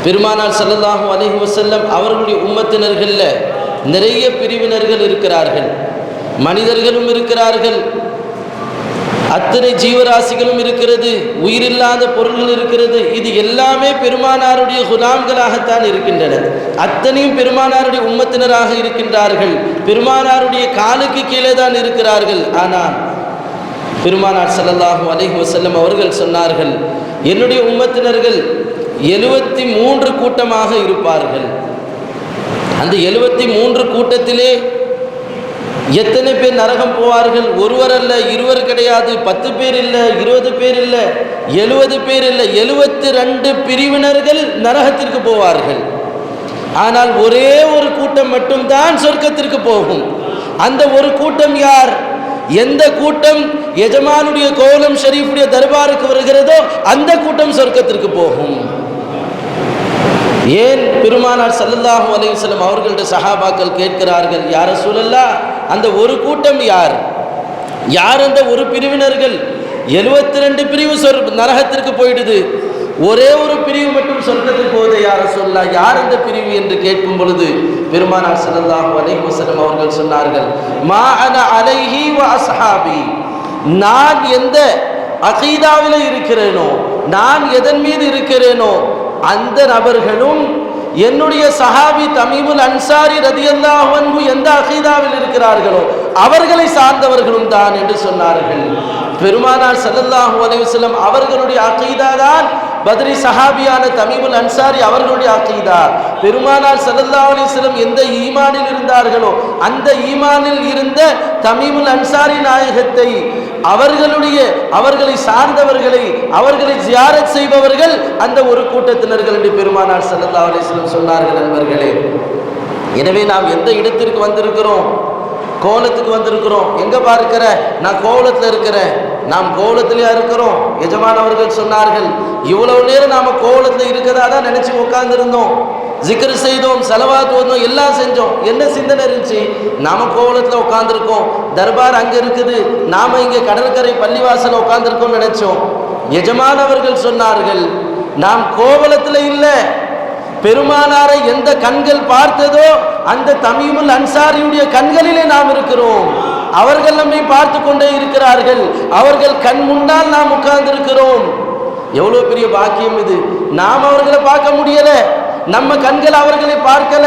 பெருமானார் ஸல்லல்லாஹு அலைஹி வஸல்லம் அவர்களுடைய உம்மத்தினர்களில் நிறைய பிரிவினர்கள் இருக்கிறார்கள். மனிதர்களும் இருக்கிறார்கள், அத்தனை ஜீவராசிகளும் இருக்கிறது, உயிரில்லாத பொருள்கள் இருக்கிறது. இது எல்லாமே பெருமானாருடைய குலாம்களாகத்தான் இருக்கின்றன. அத்தனையும் பெருமானாருடைய உம்மத்தினராக இருக்கின்றார்கள். பெருமானாருடைய காலுக்கு கீழே தான் இருக்கிறார்கள். ஆனால் பெருமானார் ஸல்லல்லாஹு அலைஹி வஸல்லம் அவர்கள் சொன்னார்கள், என்னுடைய உம்மத்தினர்கள் 73 கூட்டமாக இருப்பார்கள். அந்த 73 கூட்டத்திலே எத்தனை பேர் நரகம் போவார்கள்? ஒருவர் அல்ல, இருவர் கிடையாது, 10 பேர் இல்லை, 20 பேர் இல்லை, 70 பேர் இல்லை, 72 பிரிவினர்கள் நரகத்திற்கு போவார்கள். ஆனால் ஒரே ஒரு கூட்டம் மட்டும்தான் சொர்க்கத்திற்கு போகும். அந்த ஒரு கூட்டம் யார்? எந்த கூட்டம் எஜமானுடைய கோலம் ஷரீஃபுடைய தர்பாருக்கு வருகிறதோ அந்த கூட்டம் சொர்க்கத்திற்கு போகும். ஏன் பெருமானார் ஸல்லல்லாஹு அலைஹி வஸல்லம் அவர்கள்ட்ட சஹாபாக்கள் கேட்கிறார்கள், யா ரசூலல்லாஹ், அந்த ஒரு கூட்டம் யார்? யார் அந்த ஒரு பிரிவினர்கள்? 72 பிரிவு நரகத்திற்கு போயிடுது, ஒரே ஒரு பிரிவு மட்டும் சொர்க்கத்துக்கு போகுது, யா ரசூலல்லாஹ், யார் அந்த பிரிவு என்று கேட்கும் பொழுது பெருமானார் ஸல்லல்லாஹு அலைஹி வஸல்லம் அவர்கள் சொன்னார்கள், மா அன அலைஹி வ அஸ்ஹாபி, நான் எந்த அகீதாவில் இருக்கிறேனோ, நான் எதன் மீது இருக்கிறேனோ அந்த நபர்களும் என்னுடைய சஹாபி தமீமுல் அன்சாரி ரதியல்லாஹு அன்ஹு எந்த அகீதாவில் இருக்கிறார்களோ அவர்களை சார்ந்தவர்களும் தான் என்று சொன்னார்கள். பெருமானார் ஸல்லல்லாஹு அலைஹி வஸல்லம் அவர்களுடைய அகீதா தான் பத்ரி சஹாபியான தமீமுல் அன்சாரி அவர்களுடைய அகீதா. பெருமானார் ஸல்லல்லாஹு அலைஹி வஸல்லம் எந்த ஈமானில் இருந்தார்களோ அந்த ஈமானில் இருந்த தமீமுல் அன்சாரி நாயகத்தை, அவர்களை சார்ந்தவர்களை, அவர்களை ஜியாரத் செய்பவர்கள் அந்த ஒரு கூட்டத்தினர்கள் என்று பெருமானார் ஸல்லல்லாஹு அலைஹி வஸல்லம் சொன்னார்கள். நண்பர்களே, எனவே நாம் எந்த இடத்திற்கு வந்திருக்கிறோம்? கோலத்துக்கு வந்திருக்கிறோம். எங்க பார்க்கிற? நான் கோலத்தில் இருக்கிறேன். நாம் கோலத்திலேயே இருக்கிறோம். எஜமான் அவர்கள் சொன்னார்கள், இவ்வளவு நேரம் நாம கோலத்தில் இருக்கிறதா தான் நினைச்சு உட்கார்ந்துருந்தோம், ஜிக்ர் செய்தோம், ஸலவாத் ஓதுனோம், எல்லாம் செஞ்சோம். என்ன சிந்தனை இருந்துச்சு? நாம கோலத்தில் உட்கார்ந்துருக்கோம், தர்பார் அங்க இருக்குது, நாம இங்க கடற்கரை பள்ளிவாசல் உட்கார்ந்துருக்கோம் நினைச்சோம். எஜமான் அவர்கள் சொன்னார்கள், நாம் கோவலத்தில் இல்லை, பெருமானாரை எந்த கண்கள் பார்த்ததோ அந்த தமீமுல் அன்சாரியுடைய கண்களிலே நாம் இருக்கிறோம். அவர்கள் நம்மை பார்த்து கொண்டே இருக்கிறார்கள், அவர்கள் கண் முன்னால் நாம் உட்கார்ந்து இருக்கிறோம். எவ்வளவு பெரிய பாக்கியம் இது! நாம் அவர்களை பார்க்க முடியல, நம்ம கண்கள் அவர்களை பார்க்கல,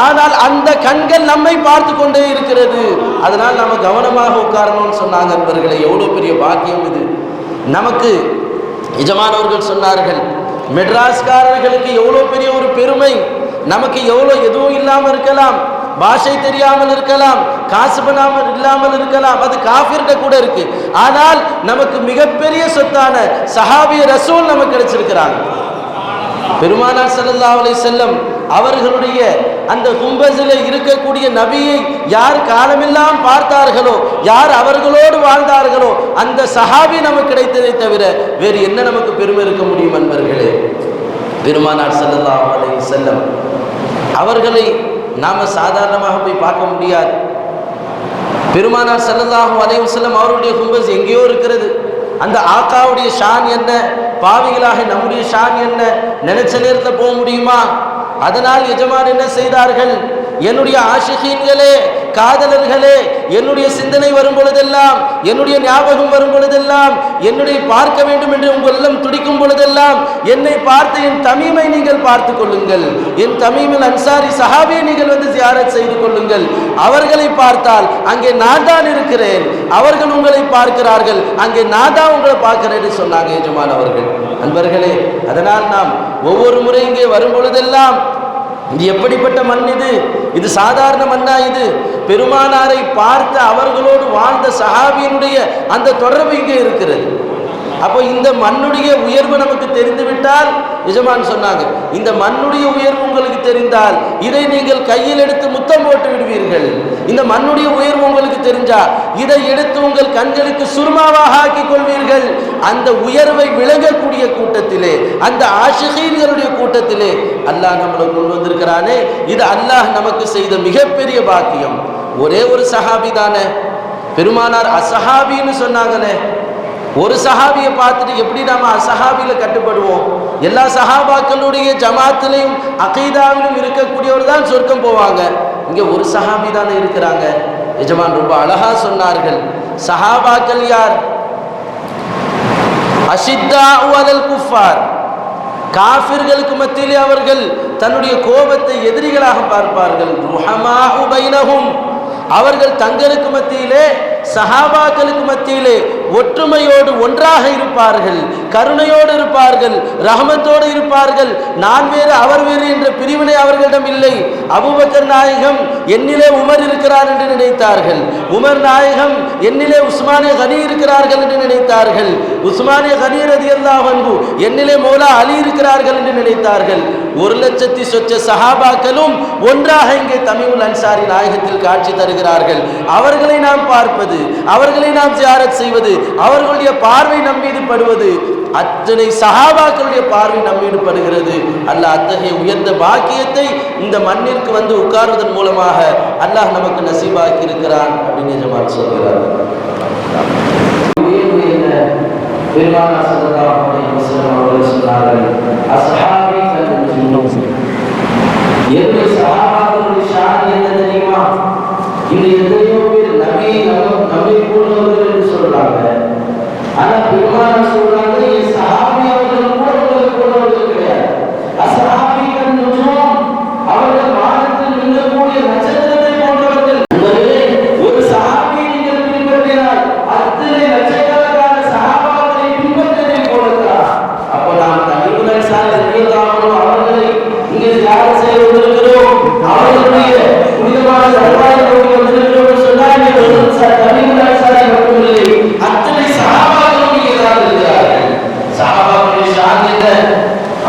ஆனால் அந்த கண்கள் நம்மை பார்த்து கொண்டே இருக்கிறது. அதனால் நம்ம கவனமாக உட்காரணும்னு சொன்னாங்க. நண்பர்களே, எவ்வளவு பெரிய பாக்கியம் இது! நமக்கு எஜமானவர்கள் சொன்னார்கள், மெட்ராஸ்காரர்களுக்கு எவ்வளோ பெரிய ஒரு பெருமை, நமக்கு எவ்வளோ எதுவும் இல்லாமல் இருக்கலாம், பாஷை தெரியாமல் இருக்கலாம், காசு பண்ணாமல் இல்லாமல் இருக்கலாம், அது காஃபிர்கிட்ட கூட இருக்கு. ஆனால் நமக்கு மிகப்பெரிய சொத்தான சஹாபிய ரசூல் நமக்கு கிடைச்சிருக்கிறாங்க. பெருமானார் ஸல்லல்லாஹு அலைஹி வஸல்லம் அவர்களுடைய அந்த கும்பஸில் இருக்கக்கூடிய நபியை யார் காலமெல்லாம் பார்த்தார்களோ, யார் அவர்களோடு வாழ்ந்தார்களோ அந்த சஹாபி நமக்கு கிடைத்ததை தவிர வேறு என்ன நமக்கு பெருமை இருக்க முடியும்? நண்பர்களே, பெருமானார் ஸல்லல்லாஹு அலைஹி வஸல்லம் அவர்களை நாம சாதாரணமாக போய் பார்க்க முடியாது. பெருமானார் ஸல்லல்லாஹு அலைஹி வஸல்லம் அவருடைய கும்பஸ் எங்கேயோ இருக்கிறது. அந்த ஆக்காவுடைய ஷான் என்ன, பாவிகளாக நம்முடைய ஷான் என்ன, நினைச்ச நேரத்தில் போக முடியுமா? அதனால் எஜமான் என்ன செய்தார்கள்? என்னுடைய ஆஷிகீன்களே, காதலர்களே, என்னுடைய சிந்தனை வரும் பொழுதெல்லாம், என்னுடைய ஞாபகம் வரும் பொழுதெல்லாம், என்னுடைய பார்க்க வேண்டும் என்று உங்கள் உள்ளம் துடிக்கும் பொழுதெல்லாம் என்னை பார்த்து என் தமீமை நீங்கள் பார்த்து கொள்ளுங்கள், என் தமீமில் அன்சாரி சஹாபியை நீங்கள் வந்து ஜியாரத் செய்து கொள்ளுங்கள். அவர்களை பார்த்தால் அங்கே நான் தான் இருக்கிறேன், அவர்கள் உங்களை பார்க்கிறார்கள், அங்கே நான் தான் உங்களை பார்க்கிறேன் என்று சொன்னாங்க எஜமான் அவர்கள். அன்பர்களே, அதனால் நாம் ஒவ்வொரு முறை இங்கே வரும் பொழுதெல்லாம் இது எப்படிப்பட்ட மண், இது சாதாரண மண்ணா? இது பெருமானாரை பார்த்து அவர்களோடு வாழ்ந்த சஹாபியினுடைய அந்த தொடர்பு இங்கே இருக்கிறது. அப்போ இந்த மண்ணுடைய உயர்வு நமக்கு தெரிந்துவிட்டால், எஜமான் சொன்னாங்க, இந்த மண்ணுடைய உயர்வு உங்களுக்கு தெரிந்தால் இதை நீங்கள் கையில் எடுத்து முத்தம் போட்டு விடுவீர்கள். இந்த மண்ணுடைய உயர்வு உங்களுக்கு தெரிஞ்சா இதை எடுத்து உங்கள் கண்களுக்கு சுர்மாவாக ஆக்கிக் கொள்வீர்கள். அந்த உயர்வை விளங்கக்கூடிய கூட்டத்திலே, அந்த ஆஷிகீன்களுடைய கூட்டத்திலே அல்லாஹ் நம்மளை கொண்டு வந்திருக்கிறானே, இது அல்லாஹ் நமக்கு செய்த மிகப்பெரிய பாக்கியம். ஒரே ஒரு சஹாபி தானே, பெருமானார் அசஹாபின்னு சொன்னாங்களே. ஒரு சஹாபியை பார்த்துட்டு எப்படி நாம அசஹாபியில கட்டுப்படுவோம்? எல்லா சஹாபாக்களுடைய ஜமாத்திலையும் அகீதாவிலும் இருக்கக்கூடியவர் தான் சொர்க்கம் போவாங்க. இங்க ஒரு சஹாபி தானே இருக்கிறாங்க. எஜமான் ரொம்ப அழகா சொன்னார்கள், சஹாபாக்கள் யார்? அஷித்தாஉ அலல் குஃபார், காஃபிர்களுக்கு மத்தியிலே அவர்கள் தன்னுடைய கோபத்தை எதிரிகளாக பார்ப்பார்கள். ருஹமாஉ பைனஹும், அவர்கள் தங்களுக்கு மத்தியிலே சஹாபாக்களுக்கு மத்தியிலே ஒற்றுமையோடு ஒன்றாக இருப்பார்கள், கருணையோடு இருப்பார்கள், ரஹமத்தோடு இருப்பார்கள். நான் வேறு அவர் வேறு என்ற பிரிவினை அவர்களிடம் இல்லை. அபூபக்கர் நாயகம் என்னிலே உமர் இருக்கிறார் என்று நினைத்தார்கள், உமர் நாயகம் என்னிலே உஸ்மானே கனி இருக்கிறார்கள் என்று நினைத்தார்கள், உஸ்மானே கனி ரலியல்லாஹு அன்ஹு என்னிலே மௌலா அலி இருக்கிறார்கள் என்று நினைத்தார்கள். 1,00,000 சொச்ச சஹாபாக்களும் ஒன்றாக இங்கே தமீமுல் அன்சாரி நாயகத்தில் காட்சி தருகிறார்கள். அவர்களை நாம் பார்ப்பது, அவர்களை நாம் ஜியாரத் செய்வது, அவர்களுடைய பார்வை நம்மீது படுவது, அத்தனை சஹாபாக்களுடைய பார்வை நம்மீது படுகிறது. அல்லாஹ் அத்தகைய உயர்ந்த பாக்கியத்தை இந்த மண்ணிற்கு வந்து உட்கார்வதன் மூலமாக அல்லாஹ் நமக்கு நசீபாக்கி இருக்கிறான் அப்படின்னு ஜமாத் சொல்கிறார். பெருமானார் ஸல்லல்லாஹு அலைஹி வஸல்லம் அவர்கள் சொன்னார்கள், அஸ்ஹாபி கன்னுஜூம், என்னுடைய சஹாபாக்களுடைய ஷான் என்ன தெரியுமா? இது எத்தனையோ பேர் நபி போன்றவர்கள் என்று சொல்றாங்க. ஆனா பெருமானார் சொல்றாங்க, என் சஹாபி அவர்கள் கூட உங்களுக்கு போன்றவர்கள் கிடையாது. அஸ்ஹாபி கன்னுஜூம், அவர்கள் வானத்தில் மின்னக்கூடிய நட்சத்திரத்தை போன்றவர்கள். ஒரு சஹாபி நீங்கள் பின்பற்றினால் அத்தனை லட்சக்கணக்கான சஹாபாக்களை பின்பற்றதை போலத்தான். அப்போ நாம் தமீமுல் அன்சாரி ரலியல்லாஹு அவர்களை இங்கே தியாகம் செய்ய வந்திருக்கிறோம், அவர்களுடைய புனிதமான தர்பாரில் வந்திருக்கிறோம் என்று சொன்னால் தமீமுல் அன்சாரி மட்டுமில்லை, அத்தனை சஹாபாக்களும் இங்கே தான் இருக்கிறார்கள். சஹாபாக்களுடைய ஷான் என்ன?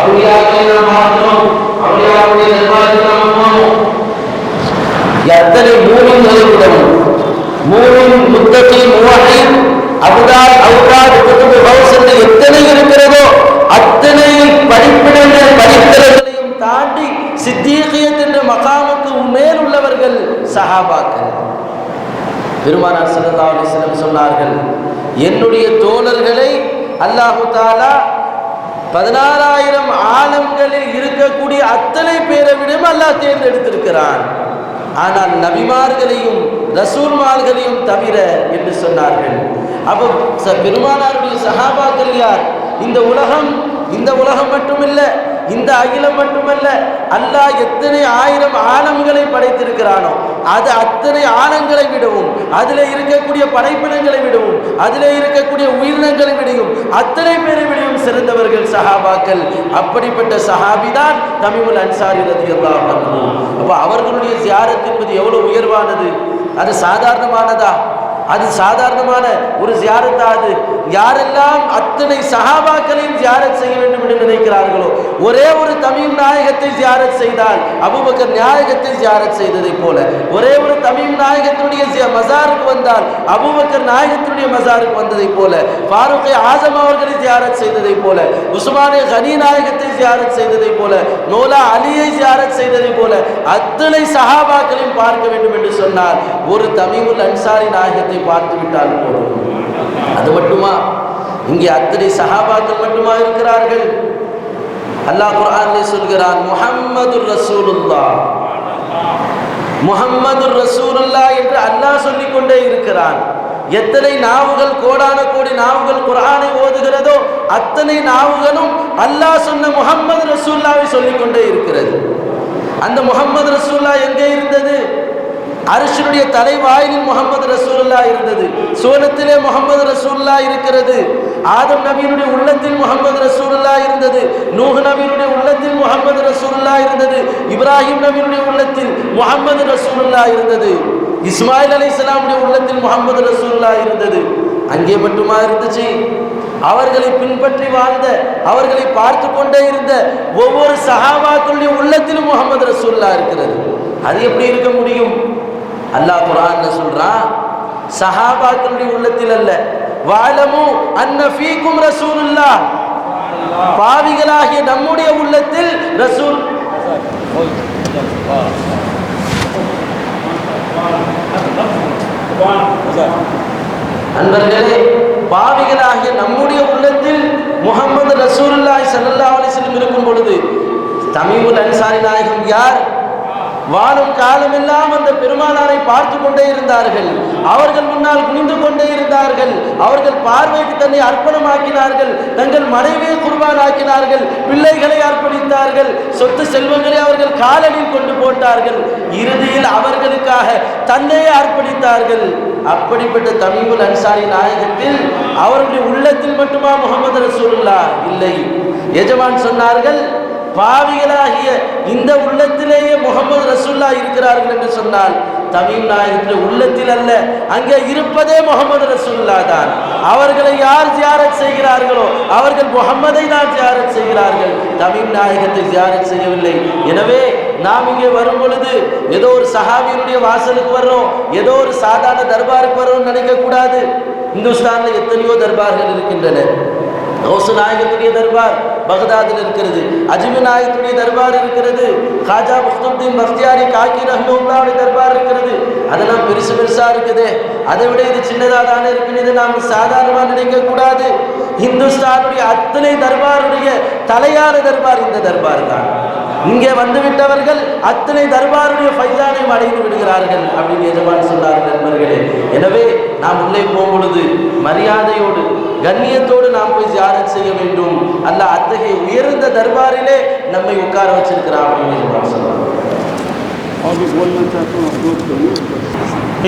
அவுலியாக்களை நாம் பார்க்கிறோம், அவுலியாக்களுடைய தர்பாரில் நாம் போனோம். எத்தனை மூமின்களை விடவும், மூமின், முத்தகி, முவஹித், அப்தால், அவுதாத், குதுப், கௌஸ் என்று எத்தனை இருக்கிறதோ அத்தனை படிப்பிடங்களையும் தாண்டி சித்தீகியத் என்ற மகாமுக்கு மேல் உள்ளவர்கள் சஹாபாக்கள். பெருமானார் ஸல்லல்லாஹு அலைஹி வஸல்லம் சொன்னார்கள், என்னுடைய தோழர்களை அல்லாஹு தஆலா 16,000 ஆலம்களில் இருக்கக்கூடிய அத்தனை பேரை விடவும் அல்லாஹ் தேர்ந்தெடுத்திருக்கிறான். ஆனால் நபிமார்களையும் ரசூல்மார்களையும் தவிர என்று சொன்னார்கள். அப்போ பெருமானாருடைய சஹாபாக்கள் யார்? இந்த உலகம் மட்டுமல்ல, இந்த அகிலம் மட்டுமல்ல, அல்லாஹ் எத்தனை 1000 ஆலம்களை படைத்திருக்கிறானோ அது அத்தனை ஆழங்களை விடவும், அதில் இருக்கக்கூடிய படைப்பினங்களை விடவும், அதில் இருக்கக்கூடிய உயிரினங்களை விடவும் அத்தனை பேரை விடவும் சிறந்தவர்கள் சஹாபாக்கள். அப்படிப்பட்ட சஹாபிதான் தமீமுல் அன்சாரி ரலியல்லாஹு அன்ஹு. அப்போ அவர்களுடைய ஜியாரத் என்பது எவ்வளவு உயர்வானது! அது சாதாரணமானதா? அது சாதாரணமான ஒரு ஜியாரத்தா? அது யாரெல்லாம் அத்தனை சஹாபாக்களையும் ஜியாரத் செய்ய வேண்டும் என்று நினைக்கிறார்களோ, ஒரே ஒரு தமீம் நாயகத்தை ஜியாரத் செய்தால் அபூபக்கர் நாயகத்தை ஜியாரத் செய்ததை போல, ஒரே ஒரு தமீம் நாயகத்துடைய மஸாருக்கு வந்தால் அபூபக்கர் நாயகத்துடைய மஸாருக்கு வந்ததை போல, ஃபாரூக் ஆஸம் அவர்களை ஜியாரத் செய்ததை போல, உஸ்மானே கனி நாயகத்தை ஜியாரத் செய்ததை போல, மௌலா அலியை ஜியாரத் செய்ததை போல அத்தனை சஹாபாக்களையும் பார்க்க வேண்டும் என்று சொன்னால் ஒரு தமீமுல் அன்சாரி நாயகத்தை பார்த்து விட்டால் போதும். அது மட்டுமா? இங்கே அத்தனை சஹாபாக்கள் மட்டுமா இருக்கிறார்கள்? அல்லாஹ் குர்ஆனிலே சொல்கிறான், முஹம்மதுர் ரசூலுல்லாஹ், முஹம்மது ரசூலுல்லாஹ் என்று அல்லாஹ் சொல்லிக் கொண்டே இருக்கிறான். எத்தனை நாவுகள், கோடான கோடி நாவுகள் குர்ஆனை ஓதுகிறதோ அத்தனை நாவுகளும் அல்லாஹ் சொன்ன முஹம்மது ரசூலுல்லாஹை சொல்லிக் கொண்டே இருக்கிறது. அந்த முஹம்மது ரசூலுல்லாஹ் எங்கே இருந்தது? அர்ஷுடைய தலைவாயிலில் முஹம்மது ரசூலுல்லாஹ் இருந்தது. சூனத்திலே முஹம்மது ரசூலுல்லாஹ் இருக்கிறது. ஆதம் நபியினுடைய உள்ளத்தில் முஹம்மது ரசூலுல்லாஹ் இருந்தது. நூஹ் நபியினுடைய உள்ளத்தில் முஹம்மது ரசூலுல்லாஹ் இருந்தது. இப்ராஹிம் நபியினுடைய உள்ளத்தில் முஹம்மது ரசூலுல்லாஹ் இருந்தது. இஸ்மாயில் அலைஹிஸ்ஸலாமுடைய உள்ளத்தில் முஹம்மது ரசூலுல்லாஹ் இருந்தது. அங்கே மட்டுமா இருந்துச்சு? அவர்களை பின்பற்றி வாழ்ந்த, அவர்களை பார்த்து கொண்டே இருந்த ஒவ்வொரு சஹாபாக்களுடைய உள்ளத்திலும் முஹம்மது ரசூலுல்லாஹ் இருக்கிறது. அது எப்படி இருக்க முடியும்? அல்லாஹ் குர்ஆன்ல சொல்றான், சஹாபாக்களுடைய உள்ளத்தில் அல்ல, வஅலமு அன்ன ஃபீக்கும் ரசூலுல்லாஹ், பாவிகளாகிய நம்முடைய உள்ளத்தில் ரசூல். அன்பர்களே, பாவிகளாகிய நம்முடைய உள்ளத்தில் முஹம்மது ரசூலுல்லாஹி ஸல்லல்லாஹு அலைஹி வஸல்லம் இருக்கும் பொழுது தமீமுல் அன்சாரி நாயகம் யார்? வாழும் காலமெல்லாம் அந்த பெருமானாரை பார்த்து கொண்டே இருந்தார்கள். அவர்கள் முன்னால் குனிந்து கொண்டே இருந்தார்கள். அவர்கள் பார்வைக்கு தன்னை அர்ப்பணமாக்கினார்கள். தங்கள் மனைவியை குர்பான் ஆக்கினார்கள். பிள்ளைகளை அர்ப்பணித்தார்கள். சொத்து செல்வங்களை அவர்கள் காலடியில் கொண்டு போட்டார்கள். இறுதியில் அவர்களுக்காக தன்னையே அர்ப்பணித்தார்கள். அப்படிப்பட்ட தமீமுல் அன்சாரி நாயகத்தில் அவருடைய உள்ளத்தில் மட்டுமா முஹம்மது ரசூலுல்லாஹ் இல்லை? எஜமான் சொன்னார்கள், பாவிகளாகிய இந்த உள்ளத்திலேயே முஹம்மது ரசூலுல்லாஹ் இருக்கிறார்கள் என்று சொன்னால் தமீம் நாயகத்தின் உள்ளத்தில் அல்ல, அங்கே இருப்பதே முஹம்மது ரசூலுல்லாஹ் தான். அவர்களை யார் ஜியாரத் செய்கிறார்களோ அவர்கள் முஹம்மதை தான் ஜியாரத் செய்கிறார்கள், தமீம் நாயகத்தை ஜியாரத் செய்யவில்லை. எனவே நாம் இங்கே வரும் பொழுது ஏதோ ஒரு சஹாபியினுடைய வாசலுக்கு வர்றோம், ஏதோ ஒரு சாதாரண தர்பாருக்கு வர்றோம்னு நினைக்க கூடாது. இந்துஸ்தான்ல எத்தனையோ தர்பார்கள் இருக்கின்றன. கௌஸ் நாயகத்துடைய தர்பார் பகதாதில் இருக்கிறது. அஜ்மீர் நாயகத்துடைய தர்பார் இருக்கிறது. காஜா முஃப்துத்தீன் பக்தியாரி காக்கி ரஹ்மத்துல்லாஹி தர்பார் இருக்கிறது. அதெல்லாம் பெருசு பெருசா இருக்குது. அதை விட இது சின்னதாக தானே இருக்குன்னு இதை நாம் சாதாரணமாக நினைக்க கூடாது. இந்துஸ்தானுடைய அத்தனை தர்பாருடைய தலையான தர்பார் இந்த தர்பார் தான். இங்கே வந்துவிட்டவர்கள் அத்தனை தர்பாருடைய ஃபைசானை அடைந்து விடுகிறார்கள் அப்படின்னு எஜமான் சொன்னார்கள். நண்பர்களே, எனவே நாம் உள்ளே போகும் பொழுது மரியாதையோடு கண்ணியத்தோடு நாம் போய் ஜியாரத் செய்ய வேண்டும். அல்லாஹ் அத்தகைய உயர்ந்த தர்பாரிலே நம்மை உட்கார வச்சிருக்கிறான் அப்படின்னு எஜமான் சொன்னார்.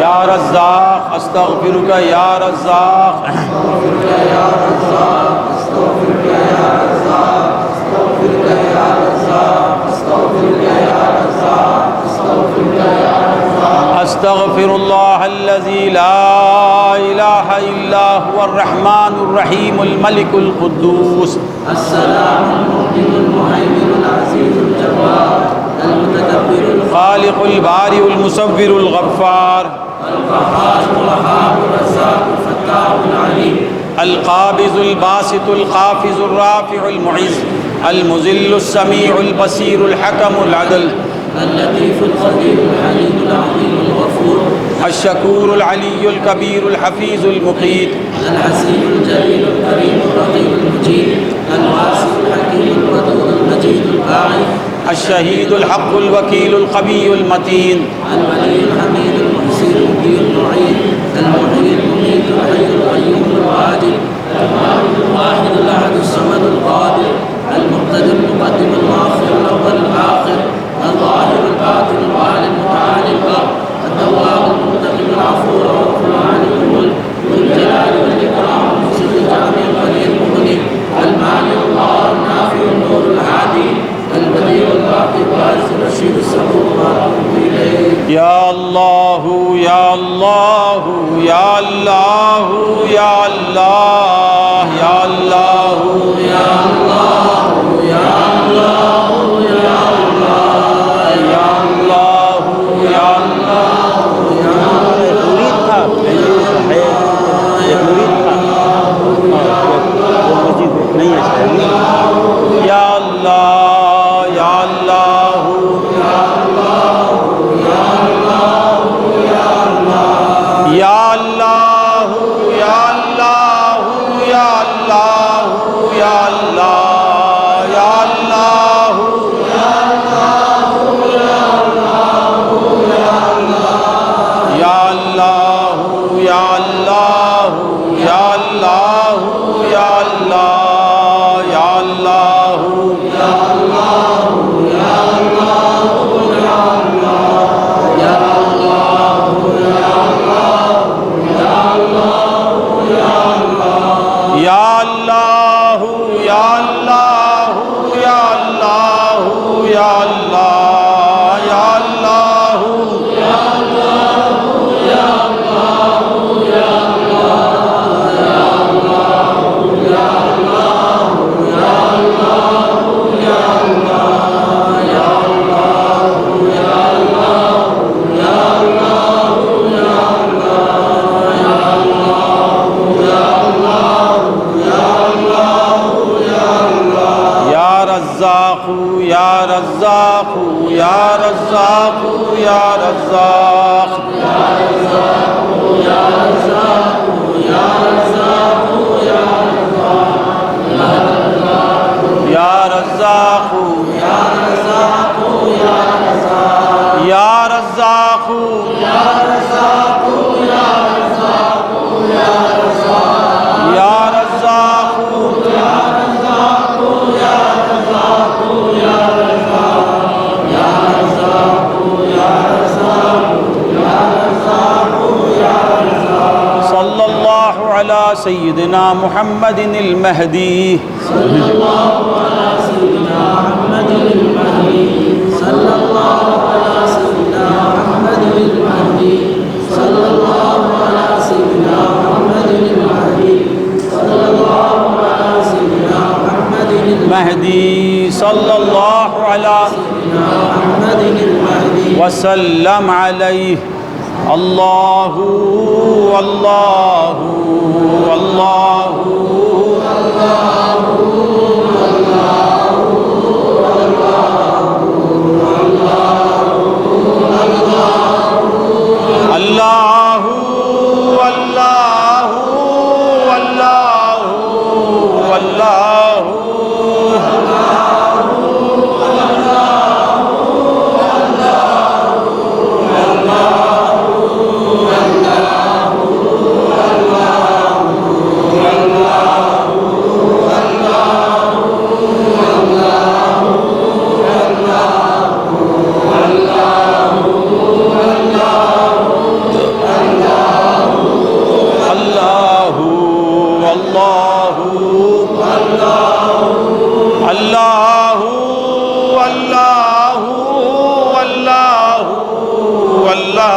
یا رزاق استغفرک یا رزاق استغفر اللہ الذی لا الہ الا هو الرحمن الرحیم الملک القدوس السلام المؤمن المهيمن العزيز الجبار المتكبر الخالق البارئ المصور الغفار القهار الوهاب الرزاق الفتاح العليم القابض الباسط الخافض الرافع المعز المذل السميع البصير الحكم العدل اللطيف الخبير الحليم العظيم الغفور الشكور العلي الكبير الحفيظ المقيت الحسيب الجليل الكريم الرقيب المجيد الواسع الحكيم الودود المجيد الباعث الشهيد الحق الوكيل القوي المتين الولي الحميد المحسن المبدي المعين المحيي المميت الحي القيوم الواجد الواحد الاحد الصمد القادر المقتدر المقدم المؤخر الاول الاخر الظاهر الباطن العالي المتعالي البر التواب المنتقم العفو الرؤوف العالي الملك ذو الجلال والاكرام المحسن الجامع الغني المغني المانع الظاهر النافع النور الهادي البديع الباقي الوارث الرشيد الصبور واتوب اليه يا الله يا الله يا الله يا الله يا الله يا الله يا الله يا الله يا الله يا الله مريد تھا مريد تھا وہ مسجد نہیں ہے شاید یا اللہ یا اللہ یا اللہ یا اللہ یا اللہ یا اللہ یا اللہ یا اللہ یا اللہ یا اللہ یا اللہ یا اللہ یا اللہ یا اللہ یا یا اللہ یا اللہ یا اللہ یا اللہ یا اللہ یا رزاق یا رزاق یا رزاق یا رزاق یا رزاق یا رزاق یا رزاق صلی اللہ علی سیدنا محمد المہدی مہدی صلی اللہ علیہ وسلم علیہ اللہ اللہ اللہ اللہ اللہ اللہ اللہ اللہ اللہ اللہ اللہ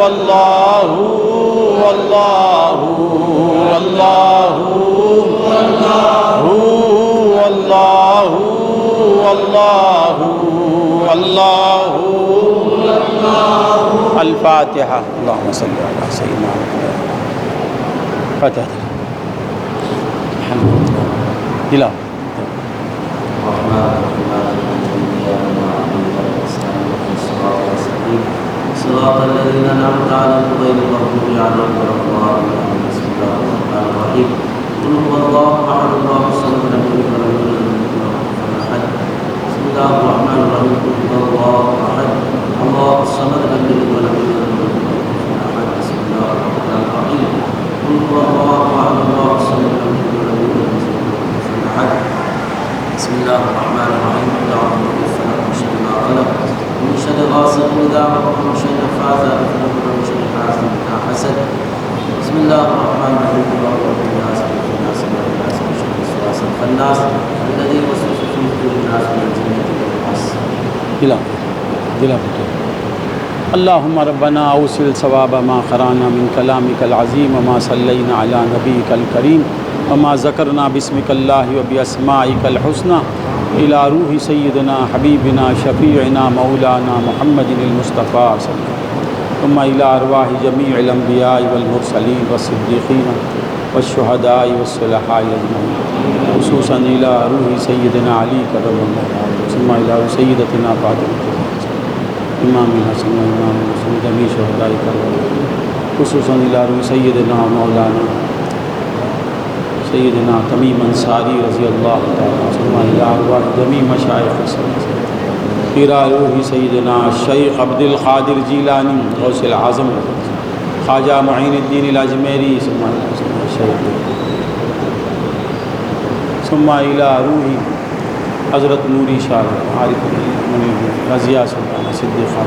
اللہ اللہ اللہ اللہ اللہ اللہ اللہ الفاتحہ اللہم صلی علی سیدنا محمد فتح دلا صراط الذين أنعمت عليهم غير المغضوب عليهم ولا الضالين. بسم الله الرحمن الرحيم. قل هو الله أحد الله الصمد لم يلد ولم يولد ولم يكن له كفوا أحد. بسم الله الرحمن الرحيم. قل هو الله أحد الله الصمد لم يلد ولم يولد ولم يكن له كفوا أحد. بسم الله الرحمن الرحيم. قل هو الله أحد الله الصمد لم يلد ولم يولد ولم يكن له كفوا أحد. بسم الله الرحمن الرحيم. قل أعوذ برب الفلق من شر ما خلق ومن شر غاسق إذا وقب ومن شر النفاثات في العقد ومن شر حاسد إذا حسد. بسم الله الرحمن الرحيم. قل أعوذ برب الناس ملك الناس إله الناس من شر الوسواس الخناس الذي يوسوس في صدور الناس من الجنة والناس. دلا اللهم ربنا اوصل ثواب ما قرانا من كلامك العظيم وما صلينا على نبيك الكريم وما ذكرنا باسمك الله وبأسمائك الحسنى إلى روح سيدنا حبيبنا شفيعنا مولانا محمد المصطفى صلى الله عليه وسلم ثم إلى أرواح جميع الأنبياء والمرسلين والصديقين والشهداء والصلحاء أجمعين خصوصا إلى روح سيدنا علي كرم الله ثم إلى روح سيدتنا فاطمة امام الحسن وامام الحسن جميع شهداء كرم الله خصوصا إلى روح سيدنا مولانا سیدنا تمیم انصاری رضی اللہ تعالیٰ ثم إلى أرواح جميع مشائخ السلام إلى روح سیدنا الشیخ عبد القادر جیلانی غوث العظم خواجہ معین الدین الاجمیری ثم إلى روح حضرت نوری شاہ عارف رضیہ سلطانہ صدیقہ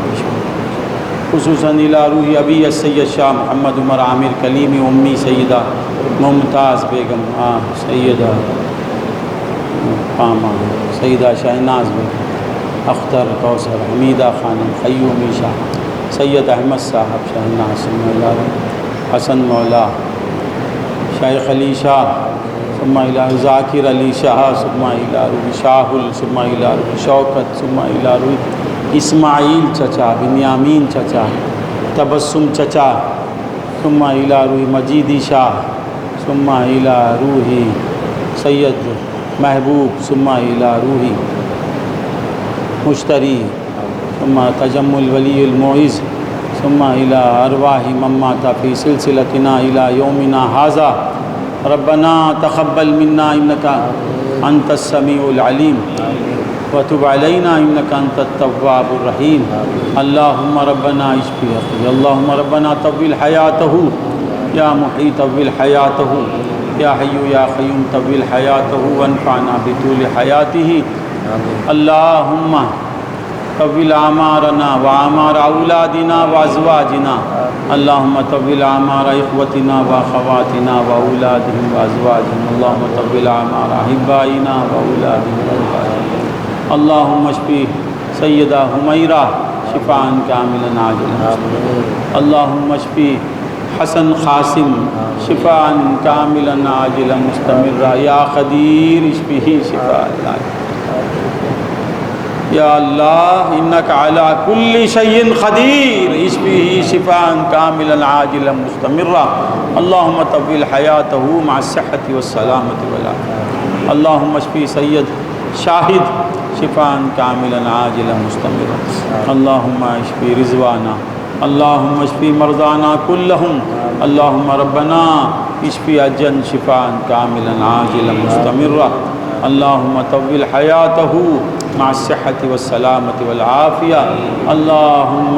خصوصاً إلى روح ابی السید شاہ محمد عمر عامر کلیمی امی سیدہ ممتاز بیگم سیدہ پاما سیدہ شہناز بیگم اختر کوثر حمیدہ خانم قیومی شاہ سید احمد صاحب شہناز ثم إلى روح حسن مولا شیخ علی شاہ ثم إلى ذاکر علی شاہ ثم إلى روح شاہل ثم إلى روح شوکت ثم إلى روح اسماعیل چچا بنیامین چچا تبسم چچا ثم إلى روح مجیدی شاہ ثم إلى روح سید محبوب ثم إلى روح مشتری ثم تجمل ولی المعز ثم إلى أرواح من مات في سلسلتنا إلى يومنا هذا ربنا تقبل منا إنك أنت السميع العليم وتب علينا إنك أنت التواب الرحيم. اللهم ربنا اشف أخي اللهم ربنا طول حياته يا محيي طول حياته يا حي يا قيوم طول حياته وانفعنا بطول حياته. اللهم طول أعمارنا وأعمار أولادنا وأزواجنا. اللهم طول أعمار إخوتنا وأخواتنا وأولادهم وأزواجهم. اللهم طول أعمار أحبائنا وأولادهم وأزواجهم. اللهم اشفي سيدة حميرة شفاء كاملا عاجلا. اللهم اشفي حسن قاسم شفاء كاملا عاجلا مستمرا. يا قدير اشفه شفاء يا الله إنك على كل شيء قدير اشفه شفاء كاملا عاجلا مستمرا. اللهم طول حياته مع الصحة والسلامة والعافية. اللهم اشفي سيد شاهد شفاء كاملا عاجلا مستمرا. اللهم اشفي رضوانا. اللهم اشفي مرضانا كلهم. اللهم ربنا اشفي أجن شفاء كاملا عاجلا مستمرا. اللهم طول حياته مع الصحة والسلامة والعافية. اللهم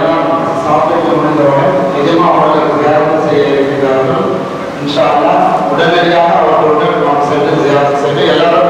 எல்லாம் சாப்பிட்டு முடிந்தவுடன் நிஜமா அவர்கள் தியானம் செய்ய இருக்கிறார்கள். இன்ஷா அல்லாஹ் உடனடியாக அவர்களோடு நாம் சென்று தியானம் செய்து எல்லாரும்